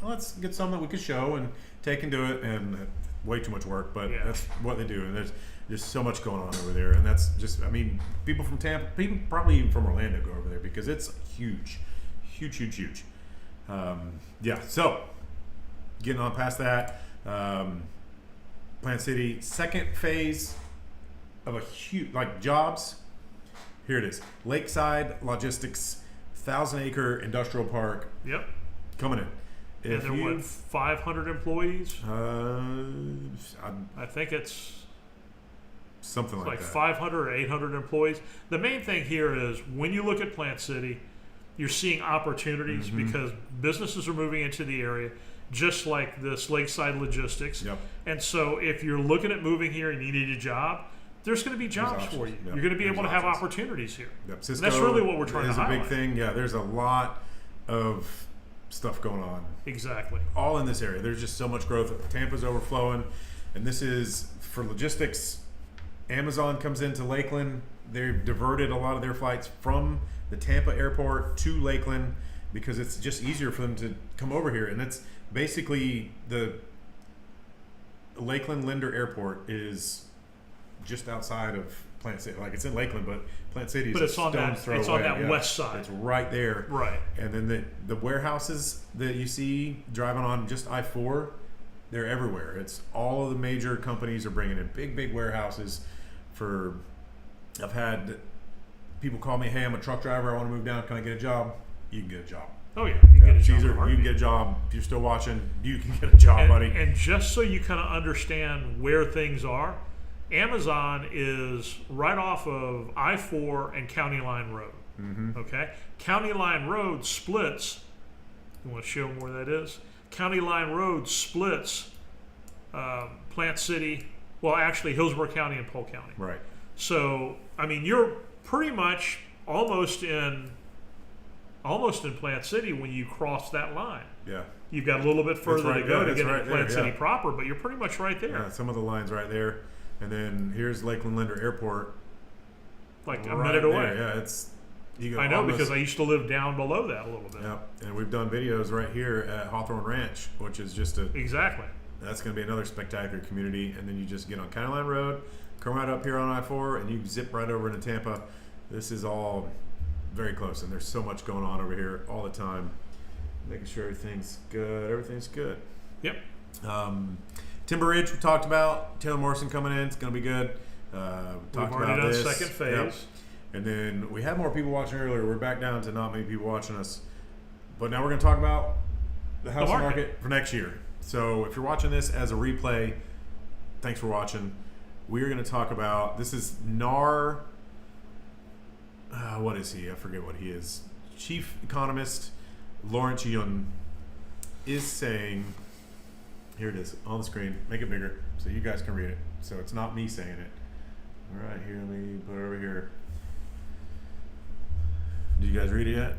let's get some that we could show and take and do it. And way too much work, but Yeah. that's what they do. And there's just so much going on over there. And that's just, I mean, people from Tampa, people probably even from Orlando go over there because it's huge, huge, huge, huge. Yeah, so getting on past that, Plant City, second phase of a huge, like jobs. Here it is. Lakeside Logistics, 1,000-acre industrial park Yep. coming in. And If there you, were 500 employees. I- I think it's something like like that. 500 or 800 employees. The main thing here is when you look at Plant City, you're seeing opportunities Mm-hmm. because businesses are moving into the area, just like this Lakeside Logistics. Yep. And so if you're looking at moving here and you need a job, there's going to be jobs options. for you. Yep. You're going to be There's able to have options. opportunities here. Yep. Cisco That's really what we're trying to is a big highlight. thing. Yeah, there's a lot of stuff going on Exactly. all in this area. There's just so much growth. Tampa's overflowing, and this is for logistics. Amazon comes into Lakeland. They've diverted a lot of their flights from the Tampa airport to Lakeland because it's just easier for them to come over here. And it's basically the Lakeland Linder Airport is just outside of Plant City. Like it's in Lakeland, but Plant City is But it's a on stone's that throw it's on away. that Yeah. west side. It's right there. Right. And then the warehouses that you see driving on just I-4, they're everywhere. It's all of the major companies are bringing in big warehouses for. I've had people call me, hey, I'm a truck driver. I want to move down. Can I get a job? You can get a job. Oh yeah. You Yeah, get a it's job. easier. in a You can heartbeat. get a job. If you're still watching, you can get a job, buddy. And just so you kind of understand where things are, Amazon is right off of I-4 and County Line Road. Mm-hmm. Okay? County Line Road splits. You want to show them where that is? County Line Road splits Plant City, well, actually, Hillsborough County and Polk County. Right. So, I mean, you're pretty much almost in Plant City when you cross that line. Yeah. You've got a little bit further right to go there. to That's get right into Plant there, City yeah. proper, but you're pretty much right there. Yeah. Some of the lines right there, and then here's Lakeland Linder Airport. Like a right minute away. there. Yeah, it's. You can I know almost, because I used to live down below that a little bit. Yeah, and we've done videos right here at Hawthorne Ranch, which is just a. Exactly. That's going to be another spectacular community, and then you just get on County Line Road, come right up here on I-4, and you zip right over into Tampa. This is all very close, and there's so much going on over here all the time. Making sure everything's good. Everything's good. Yep. Timber Ridge we talked about. Taylor Morrison coming in. It's going to be good. We We've talked already about done this. second phase. Yep. And then we had more people watching earlier. We're back down to not many people watching us. But now we're going to talk about the house market for next year. So if you're watching this as a replay, thanks for watching. We are going to talk about, this is NAR, what is he? I forget what he is. Chief Economist Lawrence Yun is saying, here it is on the screen, make it bigger so you guys can read it. So it's not me saying it. All right, here, let me put it over here. Did you guys read it yet?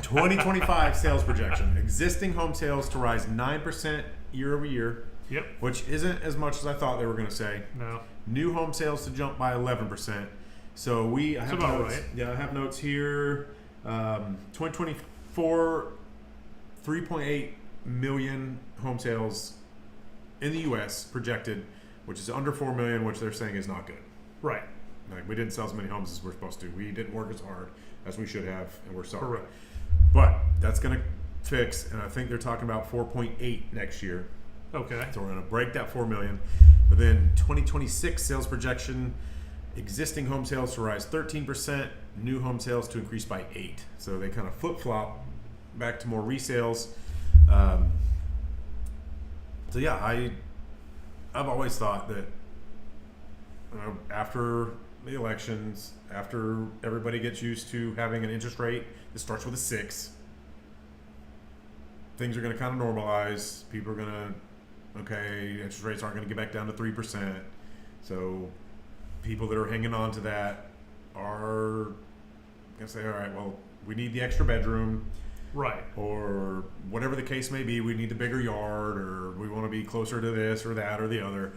2025 sales projection. Existing home sales to rise 9% year over year, Yep. which isn't as much as I thought they were going to say. No. New home sales to jump by 11%. So I have about notes. right. Yeah, I have notes here. 2024, 3.8 million home sales in the U.S. projected, which is under 4 million, which they're saying is not good. Right. Like we didn't sell as many homes as we're supposed to. We didn't work as hard as we should have, and we're sorry. Correct. But that's going to fix, and I think they're talking about 4.8 next year. Okay. So we're going to break that 4 million. But then 2026 sales projection, existing home sales to rise 13%, new home sales to increase by 8%. So they kind of flip-flop back to more resales. So yeah, I've always thought that after the elections, after everybody gets used to having an interest rate that starts with a 6, things are going to kind of normalize. People are going to, okay, interest rates aren't going to get back down to 3%. So people that are hanging on to that are going to say, all right, well, we need the extra bedroom, Right. or whatever the case may be. We need the bigger yard, or we want to be closer to this or that or the other.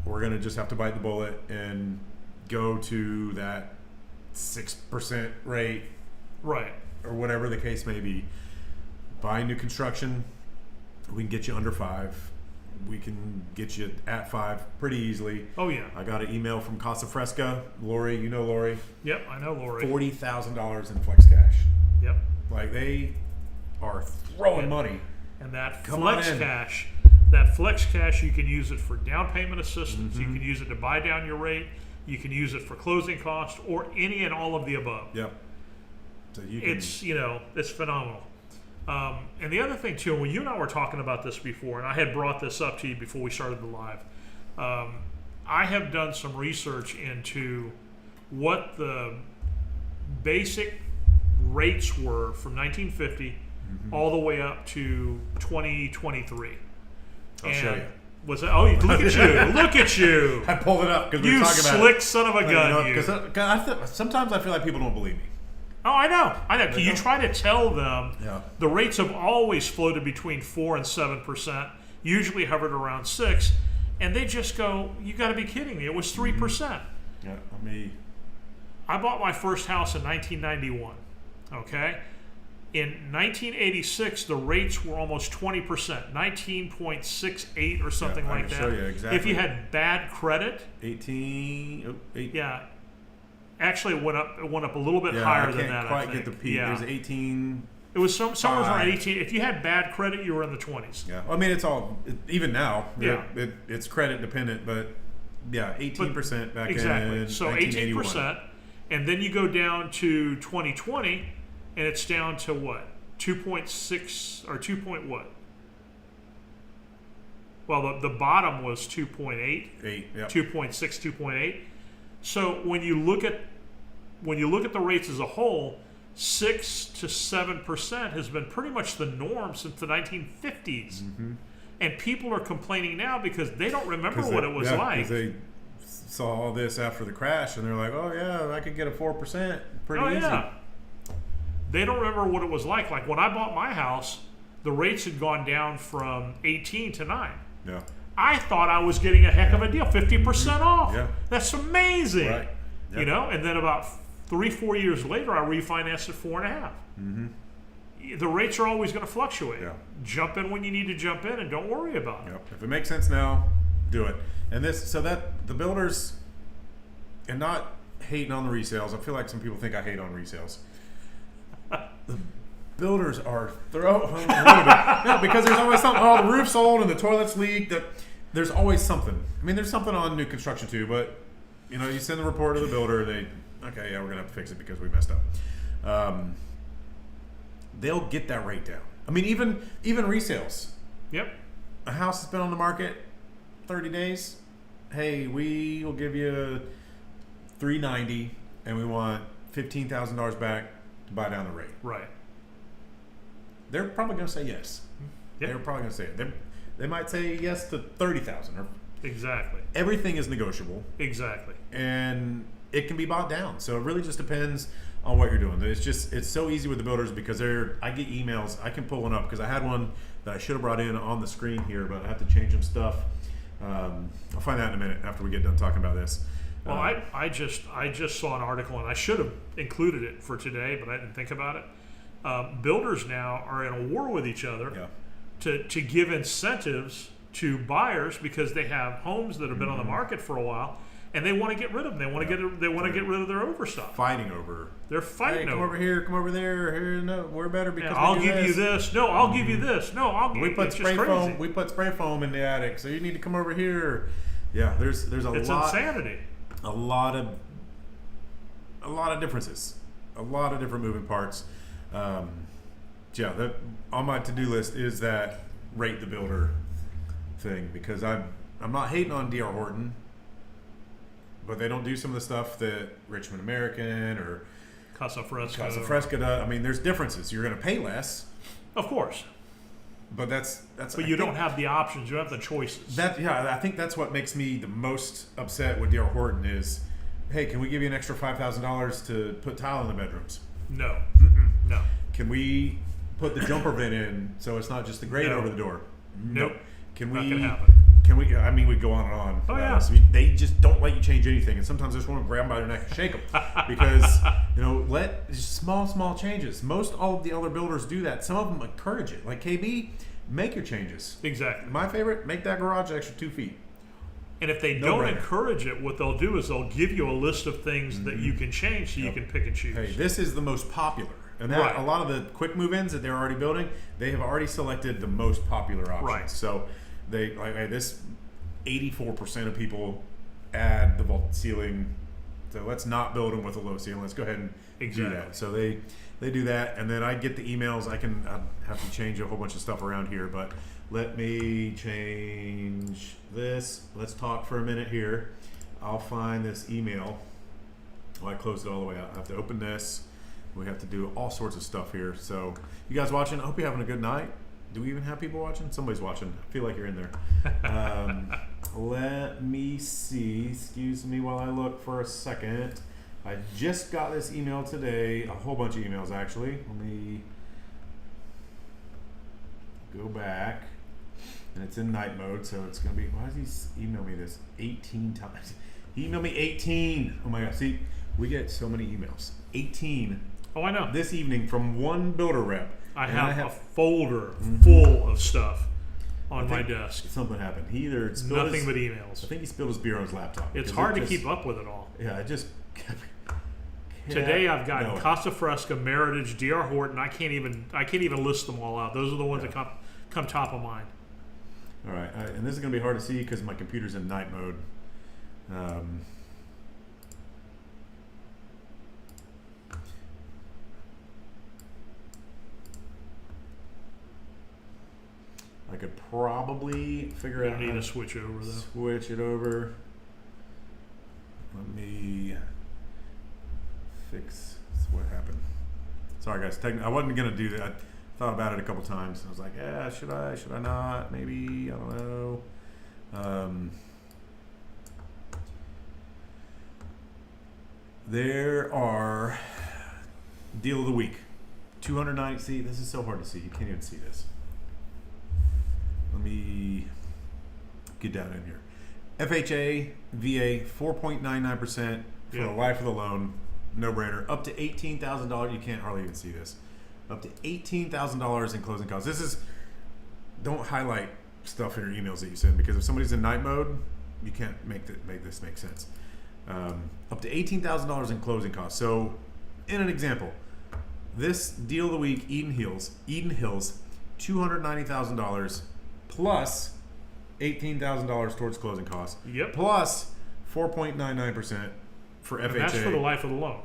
We're going to just have to bite the bullet and go to that 6% rate Right. or whatever the case may be. buying new construction, we can get you under 5. We can get you at 5 pretty easily. Oh yeah. I got an email from Casa Fresca, Lori. You know Lori. Yep, I know Lori. $40,000 in flex cash. Yep. Like they are throwing money. And that Come flex on in. cash, you can use it for down payment assistance. You can use it to buy down your rate. You can use it for closing costs, or any and all of the above. Yep. So you can, It's phenomenal. And the other thing too, when you and I were talking about this before, and I had brought this up to you before we started the live, I have done some research into what the basic rates were from 1950 all the way up to 2023. I'll show you. Was that? Oh, look at you! Look at you! I pulled it up because we were You talking about slick it. son of a gun! You. Because sometimes I feel like people don't believe me. Oh, I know. You try to tell them Yeah. the rates have always floated between 4 and 7%, usually hovered around 6, and they just go, "You got to be kidding me! It was 3%." Yeah. Let me. I bought my first house in 1991. Okay. In 1986, the rates were almost 20%, 19.68 or something I like can that. show you exactly. If you had bad credit, 18. Oh, 8. yeah. Actually, it went up. It went up a little bit Yeah, higher I than can't that. quite I think. get the peak. Yeah. There's 18. It was somewhere around 5. 18. If you had bad credit, you were in the 20s. Yeah. I mean, it's all even now. Yeah. It's credit dependent, but yeah, 18% back Exactly. in So 1981. 18%, and then you go down to 2020, and it's down to what? 2.6 or 2 point what? Well, the bottom was 2.8. 8. Yeah. 2.6, 2.8. So when you look at the rates as a whole, 6 to 7% has been pretty much the norm since the 1950s. And people are complaining now because they don't remember what it was like. Because they saw all this after the crash, and they're like, "Oh yeah, I could get a 4% pretty easy." Yeah. They don't remember what it was like. Like when I bought my house, the rates had gone down from 18 to 9. Yeah. I thought I was getting a heck of a deal, 50% off. Yeah. That's amazing. Right. Yep. You know, and then about 3-4 years later, I refinanced at 4.5. The rates are always going to fluctuate. Yeah. Jump in when you need to jump in, and don't worry about it. Yep. If it makes sense now, do it. And that the builders, and not hating on the resales. I feel like some people think I hate on resales. The builders are because there's always something. Oh, the roof's old and the toilets leak. There's always something. I mean, there's something on new construction too. But you send the report to the builder. We're gonna have to fix it because we messed up. They'll get that rate down. I mean, even resales. Yep. A house has been on the market 30 days. Hey, we will give you $390, and we want $15,000 back to buy down the rate. Right. They're probably going to say yes. Yep. They're probably going to say it. They might say yes to $30,000. Or Exactly. everything is negotiable, Exactly. and it can be bought down. So it really just depends on what you're doing. It's so easy with the builders because I get emails. I can pull one up because I had one that I should have brought in on the screen here, but I have to change some stuff. I'll find that in a minute after we get done talking about this. Well, I just saw an article, and I should have included it for today, but I didn't think about it. Builders now are in a war with each other to give incentives to buyers because they have homes that have been on the market for a while, and they want to get rid of them. They want to get rid of their overstock. Fighting over. They're fighting Come over here. Come over there. Here, no, we're better because I'll give you this. No, I'll give you this. No, I'll give you. We put It's spray just crazy. foam. We put spray foam in the attic, so you need to come over here. Yeah, there's a It's lot. insanity. A lot of differences, a lot of different moving parts. That on my to-do list is that rate the builder thing because I'm not hating on D.R. Horton, but they don't do some of the stuff that Richmond American or Casa Fresca. does. I mean, there's differences. You're going to pay less, Of course. but that's. But you don't have the options. You don't have the choices. I think that's what makes me the most upset with D.R. Horton is, hey, can we give you an extra $5,000 to put tile in the bedrooms? No. No. Can we put the jumper vent in so it's not just the grate No. over the door? Nope. Can Not we gonna happen. can we? I mean, we go on and on. Oh, about yeah. this. They just don't let you change anything, and sometimes I just want to grab them by their neck and shake them because let just small changes. Most all of the other builders do that. Some of them encourage it. Like KB, make your changes. Exactly. My favorite: make that garage an extra 2 feet. And if they No don't brainer. encourage it, what they'll do is they'll give you a list of things that you can change so you can pick and choose. Hey, this is the most popular. And that, Right. a lot of the quick move-ins that they're already building, they have already selected the most popular options. Right. So they like this 84% of people add the vault ceiling. So let's not build them with a low ceiling. Let's go ahead and do Exactly. that. So they do that, and then I get the emails. I have to change a whole bunch of stuff around here, but let me change this. Let's talk for a minute here. I'll find this email. Oh, I closed it all the way out. I have to open this. We have to do all sorts of stuff here. So, you guys watching, I hope you're having a good night. Do we even have people watching? Somebody's watching. I feel like you're in there. Let me see. Excuse me while I look for a second. I just got this email today. A whole bunch of emails, actually. Let me go back. And it's in night mode, so it's going to be... Why does he email me this 18 times? He emailed me 18. Oh, my God. See, we get so many emails. 18 Oh, I know. this evening from one builder rep. I And have a folder full of stuff on my desk. Something happened. He either spilled Nothing his, but I emails. think he spilled his beer on his laptop. It's because hard it to just- keep up with it all. Yeah, it just kept Today I've got going. Casa Fresca, Meritage, DR Horton. I can't even list them all out. Those are the ones that come top of mind. All right, and this is going to be hard to see because my computer's in night mode. I could probably figure You out need how to to switch over though. switch it over. Let me fix what happened. Sorry, guys. I wasn't gonna do that. I thought about it a couple times. I was like, yeah, should I? Should I not? Maybe. I don't know. There are deal of the week. 290. See, this is so hard to see. You can't even see this. Let me get down in here. FHA, VA, 4.99% for the life of the loan. No brainer. Up to $18,000. You can't hardly even see this. Up to $18,000 in closing costs. This is, don't highlight stuff in your emails that you send because if somebody's in night mode, you can't make this make sense. Up to $18,000 in closing costs. So, in an example, this deal of the week, Eden Hills, $290,000 plus $18,000 towards closing costs. Yep. Plus 4.99% for FHA. And that's for the life of the loan.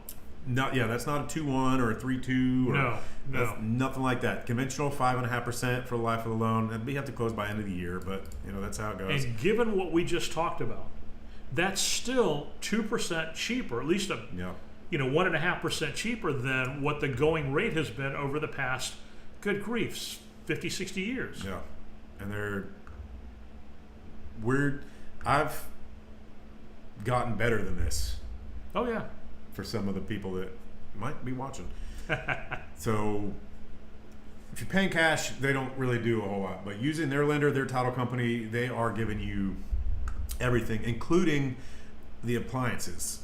That's not a 2-1 or a 3-2 or No. nothing like that. Conventional 5.5% for the life of the loan, and we have to close by end of the year, but that's how it goes. And given what we just talked about, that's still 2% cheaper, at least Yeah. 1.5% cheaper than what the going rate has been over the past, good griefs, 50, 60 years. Yeah. And I've gotten better than this Oh yeah. for some of the people that might be watching. So if you're paying cash, they don't really do a whole lot. But using their lender, their title company, they are giving you everything, including the appliances.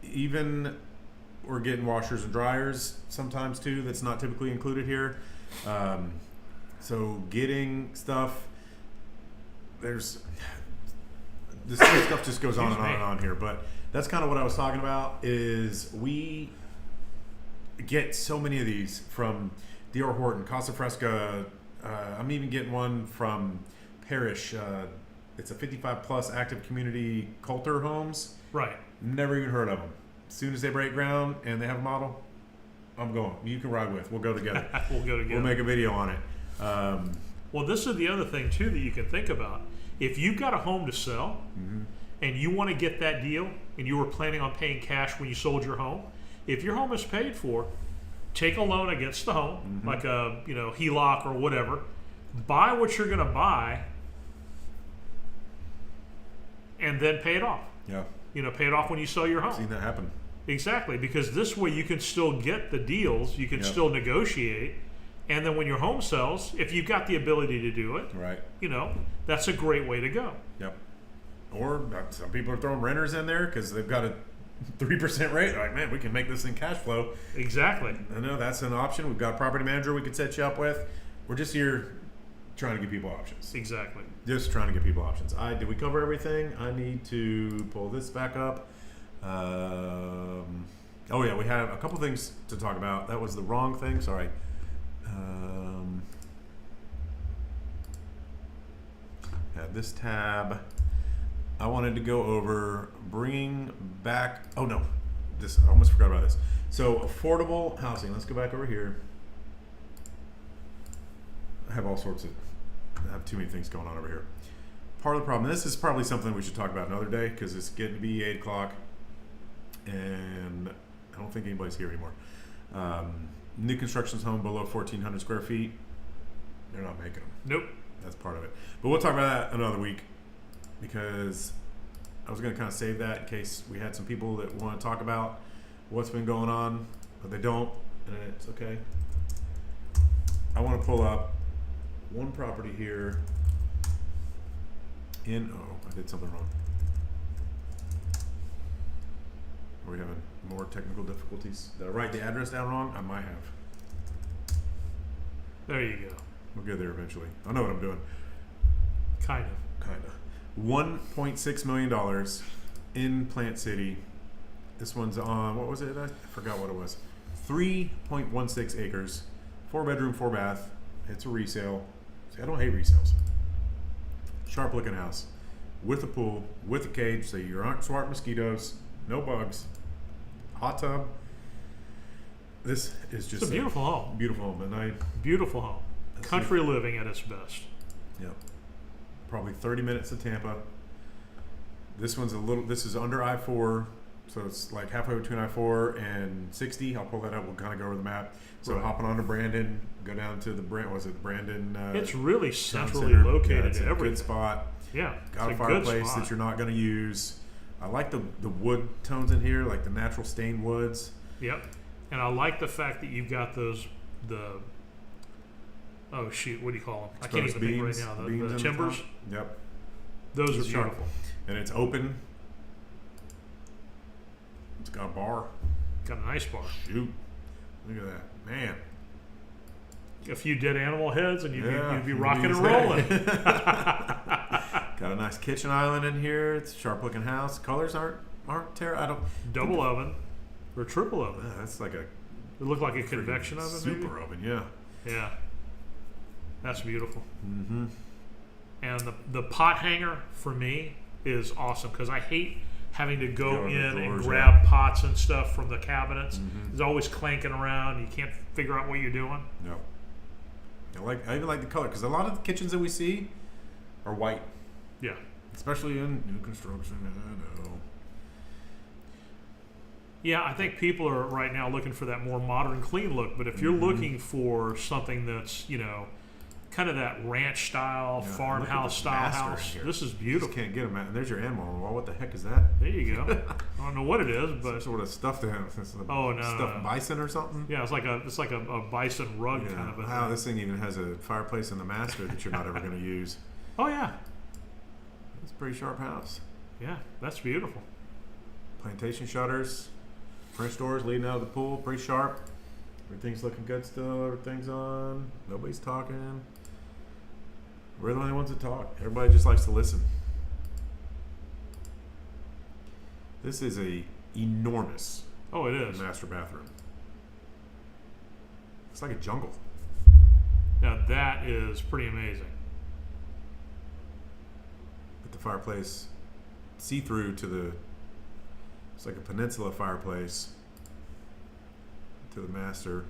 Even we're getting washers and dryers sometimes too. That's not typically included here. So getting stuff, this stuff just goes on and on and on here. But that's kind of what I was talking about. Is we get so many of these from D.R. Horton, Casa Fresca. I'm even getting one from Parrish. It's a 55 plus active community Coulter Homes. Right. Never even heard of them. As soon as they break ground and they have a model, I'm going. You can ride with. We'll go together. We'll go together. We'll make a video on it. Well, this is the other thing too that you can think about. If you've got a home to sell and you want to get that deal and you were planning on paying cash when you sold your home, if your home is paid for, take a loan against the home, like a HELOC or whatever. Buy what you're going to buy, and then pay it off. Yeah. Pay it off when you sell your home. Seen that happen. Exactly, because this way you can still get the deals, you can Yep. still negotiate, and then when your home sells, if you've got the ability to do it, Right. that's a great way to go. Yep. or some people are throwing renters in there because they've got a 3% rate. They're like, man, we can make this thing cash flow. Exactly. I know that's an option. We've got a property manager we could set you up with. We're just here trying to give people options. Exactly. Just trying to give people options. Did we cover everything? I need to pull this back up. Oh yeah, we have a couple things to talk about. That was the wrong thing. Sorry. Had this tab. I wanted to go over bringing back. Oh no, this I almost forgot about this. So affordable housing. Let's go back over here. I have all sorts of. I have too many things going on over here. Part of the problem. This is probably something we should talk about another day because it's getting to be 8 o'clock, and I don't think anybody's here anymore. New construction's home below 1,400 square feet. They're not making them. Nope. That's part of it. But we'll talk about that another week because I was going to kind of save that in case we had some people that want to talk about what's been going on, but they don't, and it's okay. I want to pull up one property here in, oh, I did something wrong. Are we having more technical difficulties? Did I write the address down wrong? I might have. There you go. We'll get there eventually. I know what I'm doing. Kind of. Kind of. $1.6 million in Plant City. This one's on, what was it? I forgot what it was. 3.16 acres. 4-bedroom, 4-bath. It's a resale. See, I don't hate resales. Sharp looking house. With a pool, with a cage, so you aren't smart mosquitoes, no bugs. Hot tub. This is just It's a beautiful home. Beautiful home. And Beautiful home. Country living at its best. Yep. Probably 30 minutes to Tampa. This is under I-4, so it's like halfway between I-4 and 60. I'll pull that up. We'll kind of go over the map. So Right. hopping onto Brandon, go down to the Brandon? It's really Town centrally Center. located Yeah, it's to a everything. good spot. Yeah. Got a it's a good fireplace spot. that you're not going to use. I like the wood tones in here, like the natural stained woods. Yep. And I like the fact that you've got oh shoot, what do you call them? I can't Exposed even beams, think right now. beams The in timbers. top. Yep. Those It's are sharp. beautiful. And it's open. It's got a bar. Got a nice bar. Shoot. Look at that. Man. A few dead animal heads, and you'd be you'd rocking and be- rolling. Got a nice kitchen island in here. It's a sharp looking house. Colors aren't terrible. I don't. Double oven or triple oven. That's like a It looked like a convection oven, super maybe. oven. Yeah. Yeah. That's beautiful. Mm-hmm. And the pot hanger for me is awesome because I hate having to go Go in in the and drawers, grab pots and stuff from the cabinets. Mhm. It's always clanking around. You can't figure out what you're doing. No. I even like the color because a lot of the kitchens that we see are white, Yeah. especially in new construction. I know. Yeah, I think people are right now looking for that more modern, clean look. But if you're Mhm. looking for something that's, kind of that ranch style, Yeah, farmhouse look at the style master house, in here. this is You beautiful. just can't get them. And there's your animal. Well, what the heck is that? There you go. I don't know what it is, Some but sort of stuffed animal. Oh, no, Stuffed no. bison or something. yeah, it's like a bison rug Yeah. kind of a Wow, thing. this thing even has a fireplace in the master that you're not ever going to use. Oh yeah, It's a pretty sharp house. yeah, that's beautiful. Plantation shutters, French doors leading out of the pool, pretty sharp. Everything's looking good still. Everything's on. Nobody's talking. We're the only ones that talk. Everybody just likes to listen. This is a enormous Oh, it is. master bathroom. It's like a jungle. Now that is pretty amazing. With the fireplace see-through to the, it's like a peninsula fireplace to the master.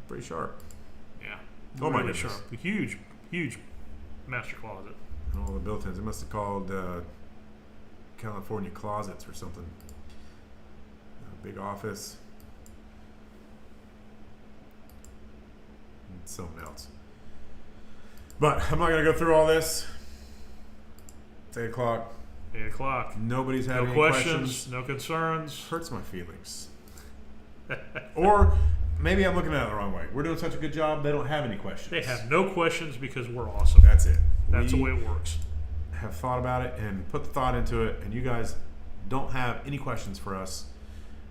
Pretty sharp. Yeah. Oh, my Really goodness. sharp. A huge master closet. And all the built-ins. It must have called California Closets or something. A big office. And something else. But I'm not going to go through all this. It's 8 o'clock. 8 o'clock. Nobody's No having any questions, no concerns. Hurts my feelings. Or maybe I'm looking at it the wrong way. We're doing such a good job, they don't have any questions. They have no questions because we're awesome. That's it. That's We the way it works. have thought about it and put the thought into it, and you guys don't have any questions for us,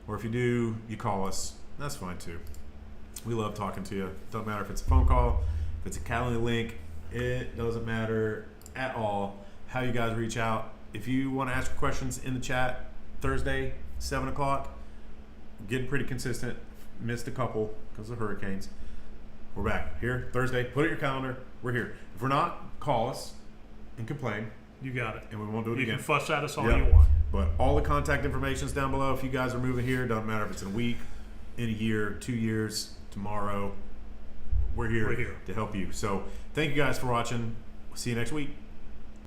or if you do, you call us. That's fine too. We love talking to you. Doesn't matter if it's a phone call, if it's a Calendly link. It doesn't matter at all how you guys reach out. If you want to ask questions in the chat, Thursday, 7 o'clock, getting pretty consistent. Missed a couple because of hurricanes. We're back here Thursday. Put it in your calendar. We're here. If we're not, call us and complain, You got it. and we won't do it You again. can fuss at us all Yep. you want. But all the contact information is down below. If you guys are moving here, doesn't matter if it's in a week, in a year, 2 years, tomorrow. We're here We're here. to help you. So thank you guys for watching. See you next week.